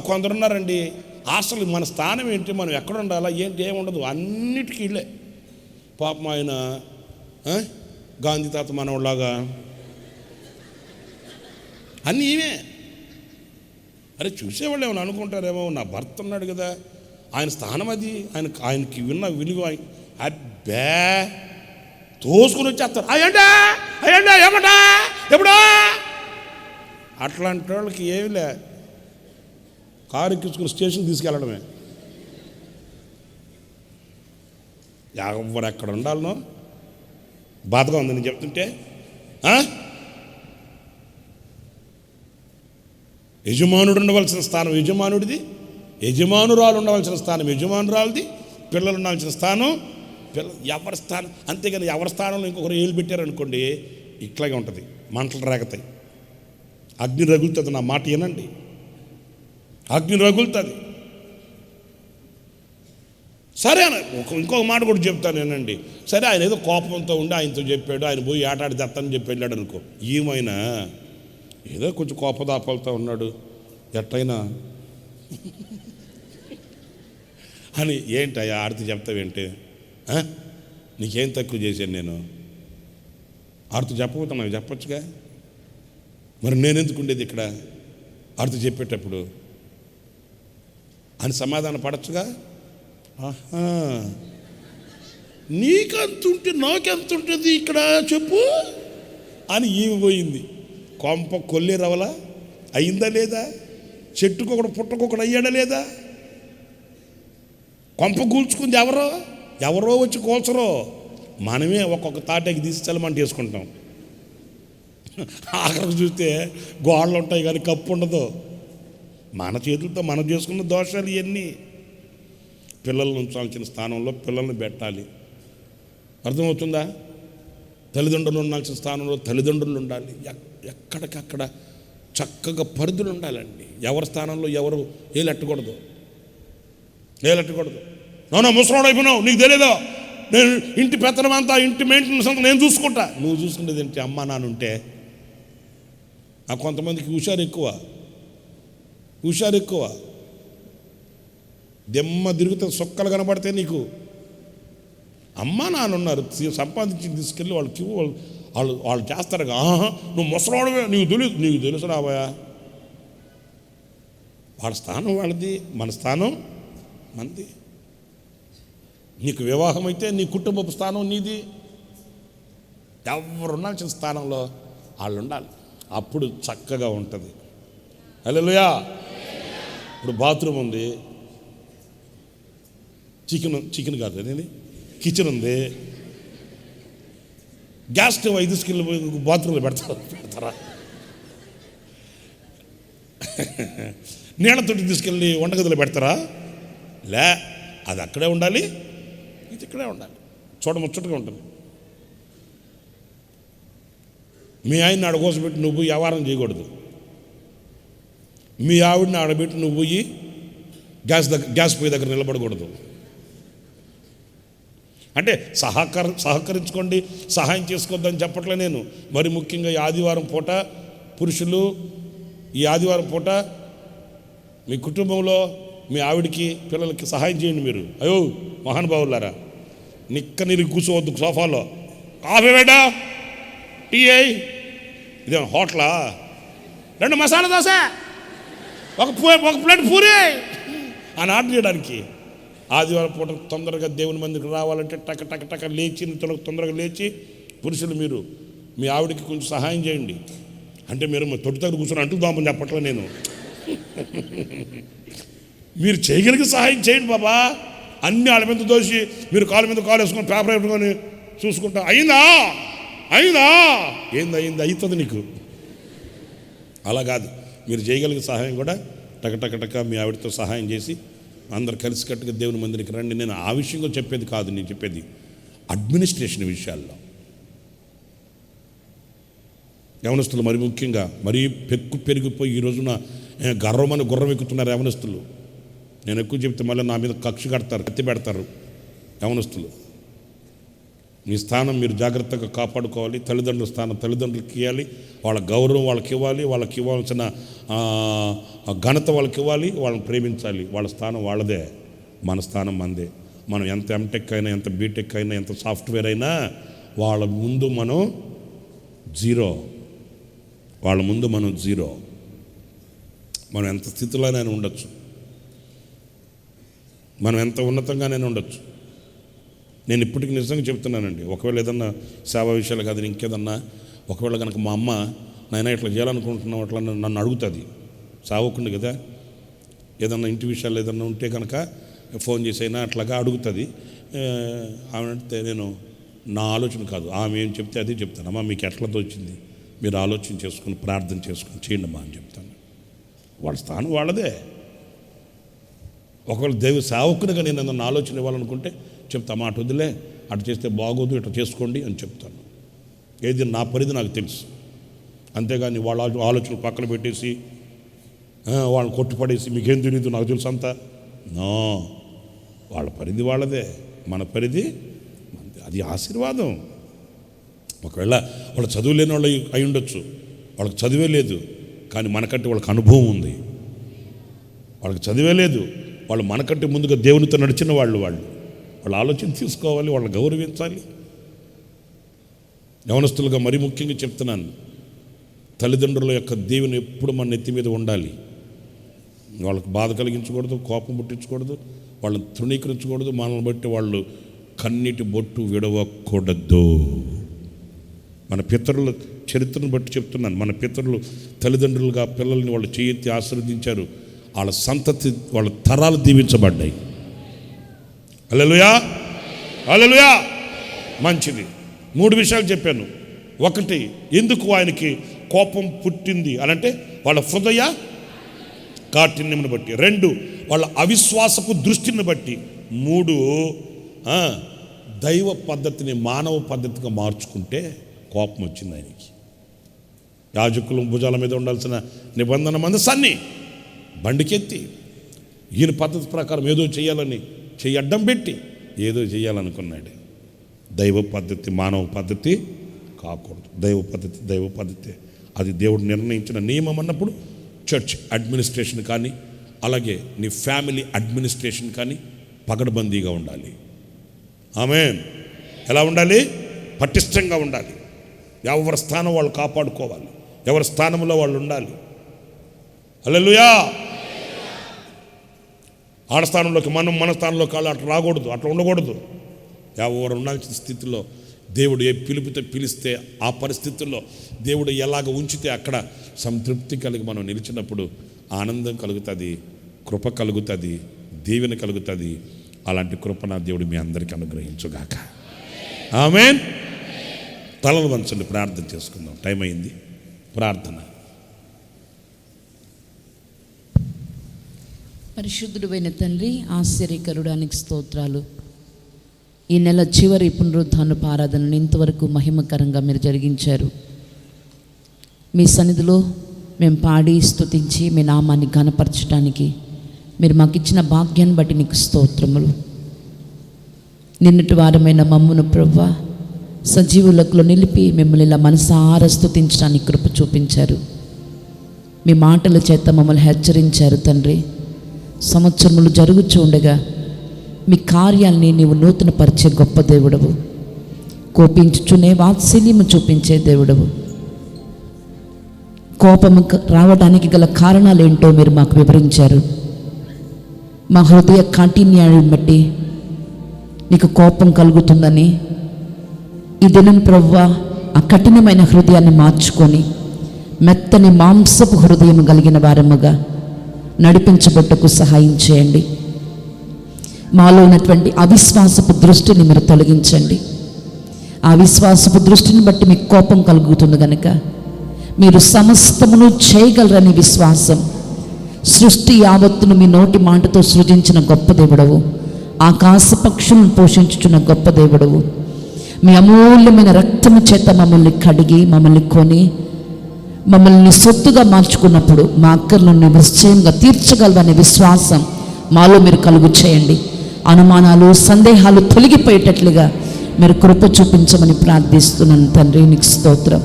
కొందరు ఉన్నారండి, అసలు మన స్థానం ఏంటి, మనం ఎక్కడ ఉండాలా ఏంటి, ఏముండదు, అన్నిటికీ ఇళ్ళే. పాపం ఆయన గాంధీ తాత మనవాళ్ళలాగా అన్నీ ఈమె. అరే చూసేవాళ్ళు ఏమైనా అనుకుంటారేమో, నా భర్త ఉన్నాడు కదా, ఆయన స్థానం అది, ఆయనకి విన్న విలువ. అబ్బే తోసుకుని వచ్చేస్తారు. అయ్యండా ఏమంటా ఎప్పుడా. అట్లాంటి వాళ్ళకి ఏమి లే, కారు ఎక్కించుకుని స్టేషన్ తీసుకెళ్ళడమే. ఎవరు ఎక్కడ ఉండాలనో బాధగా ఉంది నేను చెప్తుంటే. యజమానుడు ఉండవలసిన స్థానం యజమానుడిది, యజమానురాలు ఉండవలసిన స్థానం యజమానురాలది, పిల్లలు ఉండాల్సిన స్థానం ఎవరి స్థానం. అంతేగాని ఎవరి స్థానంలో ఇంకొకరు ఏళ్ళు పెట్టారనుకోండి, ఇట్లాగే ఉంటుంది, మంటలు రేగతాయి, అగ్ని రగులుతుంది. నా మాట ఏనండి, అగ్ని రగులుతుంది. సరే ఇంకొక మాట కూడా చెప్తాను ఏనండి. సరే ఆయన ఏదో కోపంతో ఉండి ఆయనతో చెప్పాడు, ఆయన పోయి ఆటాడి తెత్తని చెప్పి వెళ్ళాడు అనుకో, ఏమైనా ఏదో కొంచెం కోపదాపాలతో ఉన్నాడు ఎట్టయినా అని. ఏంటయ్యా ఆడితే చెప్తావేంటి, నీకేం తక్కువ చేశాను నేను, ఆడితో చెప్పకపోతే నాకు చెప్పొచ్చుగా, మరి నేనెందుకు ఉండేది ఇక్కడ ఆడితో చెప్పేటప్పుడు అని సమాధానం పడచ్చుగా. నీకంతుంటే నాకెంతుంటుంది ఇక్కడ చెప్పు అని ఈమె పోయింది. కొంప కొల్లి రవలా అయిందా లేదా, చెట్టుకొకడు పుట్టకొకడు అయ్యాడా లేదా, కొంప కూల్చుకుంది ఎవరో వచ్చి కూల్చరో, మనమే ఒక్కొక్క తాటకి తీసి చల్లమంట వేసుకుంటాం. ఆఖరికి చూస్తే గోడలు ఉంటాయి కానీ కప్పు ఉండదు. మన చేతులతో మనం చేసుకున్న దోషాలు ఇవన్నీ. పిల్లలను ఉంచాల్సిన స్థానంలో పిల్లల్ని పెట్టాలి, అర్థమవుతుందా? తల్లిదండ్రులు ఉండాల్సిన స్థానంలో తల్లిదండ్రులు ఉండాలి. ఎక్కడికక్కడ చక్కగా పరిధులు ఉండాలండి. ఎవరి స్థానంలో ఎవరు ఏలెట్టకూడదు. నోనా ముసలాడు అయిపోయినావు, నీకు తెలియదు, నేను ఇంటి పెత్తనం అంతా ఇంటి మెయింటెనెన్స్ అంతా నేను చూసుకుంటా. నువ్వు చూసుకునేది ఏంటి, అమ్మ నాన్న ఉంటే. కొంతమందికి హుషారు ఎక్కువ, దెమ్మ తిరుగుతుంది, సొక్కలు కనబడితే నీకు అమ్మ నాన్న ఉన్నారు, సంపాదించి తీసుకెళ్ళి వాళ్ళకి వాళ్ళు చేస్తారుగా. నువ్వు ముసలాడవే, నీకు తెలుసు రాబోయా. వాళ్ళ స్థానం వాళ్ళది, మన స్థానం మనది. నీకు వివాహం అయితే నీ కుటుంబపు స్థానం నీది. ఎవరు ఉండాల్సిన స్థానంలో వాళ్ళు ఉండాలి, అప్పుడు చక్కగా ఉంటుంది. హల్లెలూయా. ఇప్పుడు బాత్రూమ్ ఉంది, చికెన్ కాదు అదేంటి, కిచెన్ ఉంది, గ్యాస్ స్టవ్ 5 స్కిల్ బాత్రూంలో పెడతారా? నీళ్ళతోటి తీసుకెళ్ళి వంటగదిలో పెడతారా? లే, అది అక్కడే ఉండాలి, ఇది ఇక్కడే ఉండాలి. చూడముచ్చటగా ఉంటుంది. మీ ఆయన్ని ఆడకోసపెట్టి నువ్వు వ్యవహారం చేయకూడదు. మీ ఆవిడని ఆడబెట్టి నువ్వు పోయి గ్యాస్ పొయ్యి దగ్గర నిలబడకూడదు. అంటే సహకరించుకోండి, సహాయం చేసుకోవద్దని చెప్పట్లే నేను. మరి ముఖ్యంగా ఈ ఆదివారం పూట పురుషులు, ఈ ఆదివారం పూట మీ కుటుంబంలో మీ ఆవిడికి, పిల్లలకి సహాయం చేయండి. మీరు అయ్యో మహానుభావులారా, నిక్కనిరి కూర్చోవద్దు సోఫాలో. కాఫీ వేడా, టీ అయ్యి, ఇదే హోటలా, 2 మసాలా దోశ, ఒక ప్లేట్ పూరి అని ఆర్డర్ చేయడానికి. ఆదివారం పూట తొందరగా దేవుని మందికి రావాలంటే టక టక టక లేచి, తొందరగా లేచి పురుషులు మీరు మీ ఆవిడికి కొంచెం సహాయం చేయండి. అంటే మీరు తొట్టి దగ్గర కూర్చొని అంటూ దామని చెప్పట్లే నేను. మీరు చేయగలిగి సహాయం చేయండి బాబా. అన్ని వాళ్ళ మీద దోసి మీరు కాలు మీద కాలు వేసుకొని పేపర్ పెట్టుకొని చూసుకుంటా, అయిందా ఏంది అవుతుంది నీకు. అలా కాదు, మీరు చేయగలిగే సహాయం కూడా టక టక టక మీ ఆవిడతో సహాయం చేసి అందరు కలిసికట్టుగా దేవుని మందిరికి రండి. నేను ఆ విషయంగా చెప్పేది కాదు, నేను చెప్పేది అడ్మినిస్ట్రేషన్ విషయాల్లో. యవనస్తులు మరి ముఖ్యంగా మరీ పెరిగిపోయి ఈ రోజున గర్వమని గుర్రం ఎక్కుతున్నారు యవనస్తులు. నేను ఎక్కువ చెప్తే మళ్ళీ నా మీద కక్ష కడతారు, కత్తి పెడతారు యవనస్తులు. మీ స్థానం మీరు జాగ్రత్తగా కాపాడుకోవాలి. తల్లిదండ్రుల స్థానం తల్లిదండ్రులకి ఇవ్వాలి, వాళ్ళ గౌరవం వాళ్ళకి ఇవ్వాలి, వాళ్ళకి ఇవ్వాల్సిన ఘనత వాళ్ళకి ఇవ్వాలి, వాళ్ళని ప్రేమించాలి. వాళ్ళ స్థానం వాళ్ళదే, మన స్థానం మనదే. మనం ఎంత ఎంటెక్ అయినా, ఎంత బీటెక్ అయినా, ఎంత సాఫ్ట్వేర్ అయినా వాళ్ళ ముందు మనం జీరో. వాళ్ళ ముందు మనం జీరో. మనం ఎంత స్థితిలోనైనా ఉండొచ్చు, మనం ఎంత ఉన్నతంగానైనా ఉండొచ్చు. నేను ఇప్పటికి నిజంగా చెప్తున్నానండి, ఒకవేళ ఏదన్నా సేవా విషయాలు కాదు ఇంకేదన్నా, ఒకవేళ కనుక మా అమ్మ నాయన ఇట్లా చేయాలనుకుంటున్నాం అట్లా నన్ను అడుగుతుంది, సేవకుండి కదా, ఏదన్నా ఇంటి విషయాలు ఏదన్నా ఉంటే కనుక ఫోన్ చేసైనా అట్లాగా అడుగుతుంది. ఆమె అంటే నేను నా ఆలోచన కాదు, ఆమె ఏం చెప్తే అదే చెప్తాను. అమ్మ మీకు ఎట్లా తోచింది, మీరు ఆలోచన చేసుకుని ప్రార్థన చేసుకుని చేయండి అమ్మా అని చెప్తాను. వాళ్ళ స్థానం వాళ్ళదే. ఒకవేళ దేవు సేవకునిగా నేను ఏదన్నా ఆలోచన ఇవ్వాలనుకుంటే చెప్తా, మాట వదిలే, అటు చేస్తే బాగోదు, ఇట్లా చేసుకోండి అని చెప్తాను. ఏది నా పరిధి నాకు తెలుసు. అంతేగాని వాళ్ళ ఆలోచన పక్కన పెట్టేసి వాళ్ళని కొట్టుపడేసి మీకేం తెలియదు నాకు తెలుసు అంతా. నో, వాళ్ళ పరిధి వాళ్ళదే, మన పరిధి మనది. అది ఆశీర్వాదం. ఒకవేళ వాళ్ళు చదువు లేని వాళ్ళు అయి ఉండొచ్చు, వాళ్ళకి చదివే లేదు, కానీ మనకంటే వాళ్ళకి అనుభవం ఉంది. వాళ్ళకి చదివే లేదు, వాళ్ళు మనకంటే ముందుగా దేవునితో నడిచిన వాళ్ళు వాళ్ళ ఆలోచన తీసుకోవాలి, వాళ్ళని గౌరవించాలి. యవనస్తులుగా మరీ ముఖ్యంగా చెప్తున్నాను, తల్లిదండ్రుల యొక్క దేవుని ఎప్పుడు మన నెత్తి మీద ఉండాలి. వాళ్ళకి బాధ కలిగించకూడదు, కోపం పుట్టించకూడదు, వాళ్ళని తృణీకరించకూడదు. మనల్ని బట్టి వాళ్ళు కన్నీటి బొట్టు విడవకూడదు. మన పితరుల చరిత్రను బట్టి చెప్తున్నాను, మన పితరులు తల్లిదండ్రులుగా పిల్లల్ని వాళ్ళు చేయెత్తి ఆశీర్వదించారు. వాళ్ళ సంతతి, వాళ్ళ తరాలు దీవించబడ్డాయి. హల్లెలూయా, హల్లెలూయా. మంచిది. 3 విషయాలు చెప్పాను. 1, ఎందుకు ఆయనకి కోపం పుట్టింది అనంటే వాళ్ళ హృదయ కాఠిన్యమును బట్టి. 2, వాళ్ళ అవిశ్వాసపు దృష్టిని బట్టి. 3, దైవ పద్ధతిని మానవ పద్ధతిగా మార్చుకుంటే కోపం వచ్చింది ఆయనకి. యాజకులు భుజాల మీద ఉండాల్సిన నిబంధన మందసాన్ని బండికెత్తి ఈయన పద్ధతి ప్రకారం ఏదో చేయాలని అడ్డం పెట్టి ఏదో చేయాలనుకున్నాడు. దైవ పద్ధతి మానవ పద్ధతి కాకూడదు. దైవ పద్ధతి అది దేవుడు నిర్ణయించిన నియమం అన్నప్పుడు చర్చ్ అడ్మినిస్ట్రేషన్ కానీ, అలాగే నీ ఫ్యామిలీ అడ్మినిస్ట్రేషన్ కానీ పగడబందీగా ఉండాలి. ఆమేన్. ఎలా ఉండాలి? పటిష్టంగా ఉండాలి. ఎవరి స్థానం వాళ్ళు కాపాడుకోవాలి, ఎవరి స్థానంలో వాళ్ళు ఉండాలి. హల్లెలూయా. ఆడ స్థానంలోకి మన స్థానంలోకి వాళ్ళు అట్లా రాకూడదు, అట్లా ఉండకూడదు. ఎవరు ఉండాల్సిన స్థితిలో దేవుడు ఏ పిలుపుతో పిలిస్తే ఆ పరిస్థితుల్లో దేవుడు ఎలాగ ఉంచితే అక్కడ సంతృప్తి కలిగి మనం నిలిచినప్పుడు ఆనందం కలుగుతుంది, కృప కలుగుతుంది, దీవెన కలుగుతుంది. అలాంటి కృప నా దేవుడు మీ అందరికీ అనుగ్రహించుగాక. ఆమేన్. తలలు వంచండి, ప్రార్థన చేసుకుందాం. టైం అయింది. ప్రార్థన. పరిశుద్ధుడైన తండ్రి, ఆశ్చర్యకరుడానికి స్తోత్రాలు. ఈ నెల చివరి పునరుద్ధానపు ఆరాధనను ఇంతవరకు మహిమకరంగా మీరు జరిగించారు. మీ సన్నిధిలో మేము పాడి స్తుతించి మీ నామాన్ని ఘనపరచడానికి మీరు మాకు ఇచ్చిన భాగ్యాన్ని బట్టి నీకు స్తోత్రములు. నిన్నటి వారమైన మమ్మును ప్రభువా సజీవులకులో నిలిపి మిమ్మల్ని ఇలా మనసారా స్తుతించడానికి కృప చూపించారు. మీ మాటల చేత మమ్మల్ని హెచ్చరించారు తండ్రి. సంవత్సరములు జరుగుతూ ఉండగా మీ కార్యాలని నీవు నూతనపరిచే గొప్ప దేవుడవు, కోపించుచునే వాత్సల్యము చూపించే దేవుడవు. కోపము రావడానికి గల కారణాలు ఏంటో మీరు మాకు వివరించారు. మా హృదయ కాఠిన్యాన్ని బట్టి నీకు కోపం కలుగుతుందని ఈ దినం ప్రభువా ఆ కఠినమైన హృదయాన్ని మార్చుకొని మెత్తని మాంసపు హృదయం కలిగిన వారముగా నడిపించబట్టకు సహాయం చేయండి. మాలో ఉన్నటువంటి అవిశ్వాసపు దృష్టిని మీరు తొలగించండి. ఆ విశ్వాసపు దృష్టిని బట్టి మీకు కోపం కలుగుతుంది కనుక మీరు సమస్తమును చేయగలరని విశ్వాసం, సృష్టి యావత్తును మీ నోటి మాటతో సృజించిన గొప్ప దేవుడవు, ఆకాశ పక్షులను పోషించుచున్న గొప్ప దేవుడవు. మీ అమూల్యమైన రక్తము చేత మమ్మల్ని కడిగి మమ్మల్ని కొని మమ్మల్ని సొత్తుగా మార్చుకున్నప్పుడు మా అక్కర్లను నిశ్చయంగా తీర్చగలవనే విశ్వాసం మాలో మీరు కలుగు చేయండి. అనుమానాలు సందేహాలు తొలగిపోయేటట్లుగా మీరు కృప చూపించమని ప్రార్థిస్తున్నాను తండ్రి. నీకు స్తోత్రం.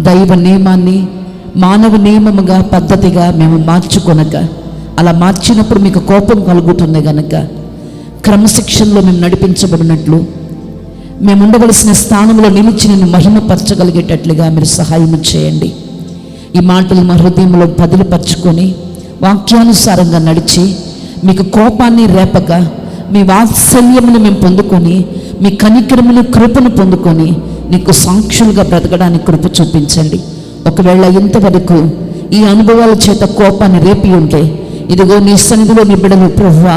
దైవ నియమాన్ని మానవ నియమముగా పద్ధతిగా మేము మార్చుకొనక, అలా మార్చినప్పుడు మీకు కోపం కలుగుతుంది కనుక క్రమశిక్షణలో మేము నడిపించబడినట్లు మేము ఉండవలసిన స్థానంలో నిలిచి నేను మహిమపరచగలిగేటట్లుగా మీరు సహాయం చేయండి. ఈ మాటలు మా హృదయంలో బదిలిపరచుకొని వాక్యానుసారంగా నడిచి మీకు కోపాన్ని రేపక మీ వాత్సల్యమును మేము పొందుకొని మీ కనికరమును కృపను పొందుకొని నీకు సాక్షులుగా బ్రతకడానికి కృప చూపించండి. ఒకవేళ ఇంతవరకు ఈ అనుభవాల చేత కోపాన్ని రేపి ఉంటే ఇదిగో నీ సన్నిధిలో నీ బిడ్డలు ప్రభువా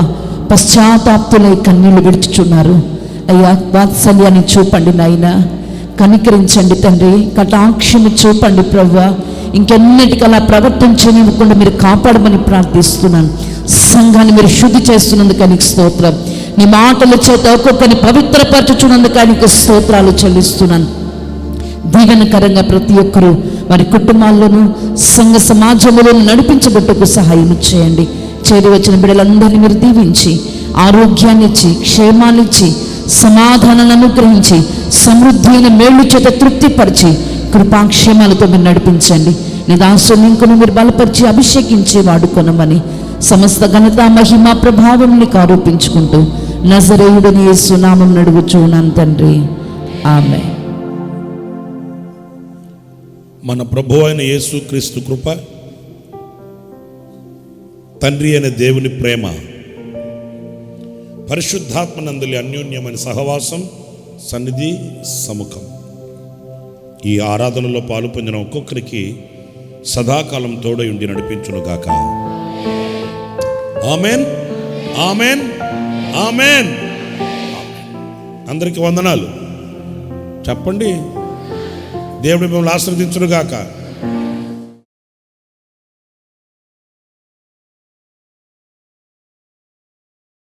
పశ్చాత్తాప్తులై కన్నీళ్లు విడుచుచున్నారు. అయ్యా వాత్సల్యాన్ని చూపండి నాయనా, కనికరించండి తండ్రి, కటాక్షము చూపండి ప్రభువా. ఇంకెన్నిటికీ అలా ప్రవర్తించనివ్వకుండా మీరు కాపాడమని ప్రార్థిస్తున్నాను. సంఘాన్ని మీరు శుద్ధి చేస్తున్నందుకు నీకు స్తోత్రం. నీ మాటల చేత ఒక్కొక్కరిని పవిత్రపరచుచున్నందుకు నీకు స్తోత్రాలు చెల్లిస్తున్నాను. దీవెనకరంగా ప్రతి ఒక్కరూ వారి కుటుంబాల్లోనూ సంఘ సమాజంలోనూ నడిపించబట్టుకు సహాయం చేయండి. చేరి వచ్చిన బిడ్డలందరినీ మీరు దీవించి ఆరోగ్యాన్ని ఇచ్చి క్షేమాన్ని ఇచ్చి సమాధానాన్ని అనుగ్రహించి సమృద్ధి అయిన మేళ్ళు చేత తృప్తిపరిచి కృపాక్షేమాలతో మీరు నడిపించండి. నీ దాసుని ఇంకొను మీరు బలపరిచి అభిషేకించి వాడుకొనమని సమస్త ఘనత మహిమ ప్రభావం నీకు ఆరోపించుకుంటూ నజరేయుడని యేసు నామం అడుగుచున్నాను తండ్రి, ఆమేన్. మన ప్రభువు అయిన యేసు క్రీస్తు కృప, తండ్రి అయిన దేవుని ప్రేమ, పరిశుద్ధాత్మనందలి అన్యోన్యమైన సహవాసం, సన్నిధి, సముఖం ఈ ఆరాధనలో పాలు పొందిన ఒక్కొక్కరికి సదాకాలం తోడై ఉండి నడిపించునుగాక. Amen, amen, amen. అందరికీ వందనాలు చెప్పండి. దేవుడు మిమ్మల్ని ఆశీర్వదించునుగాక.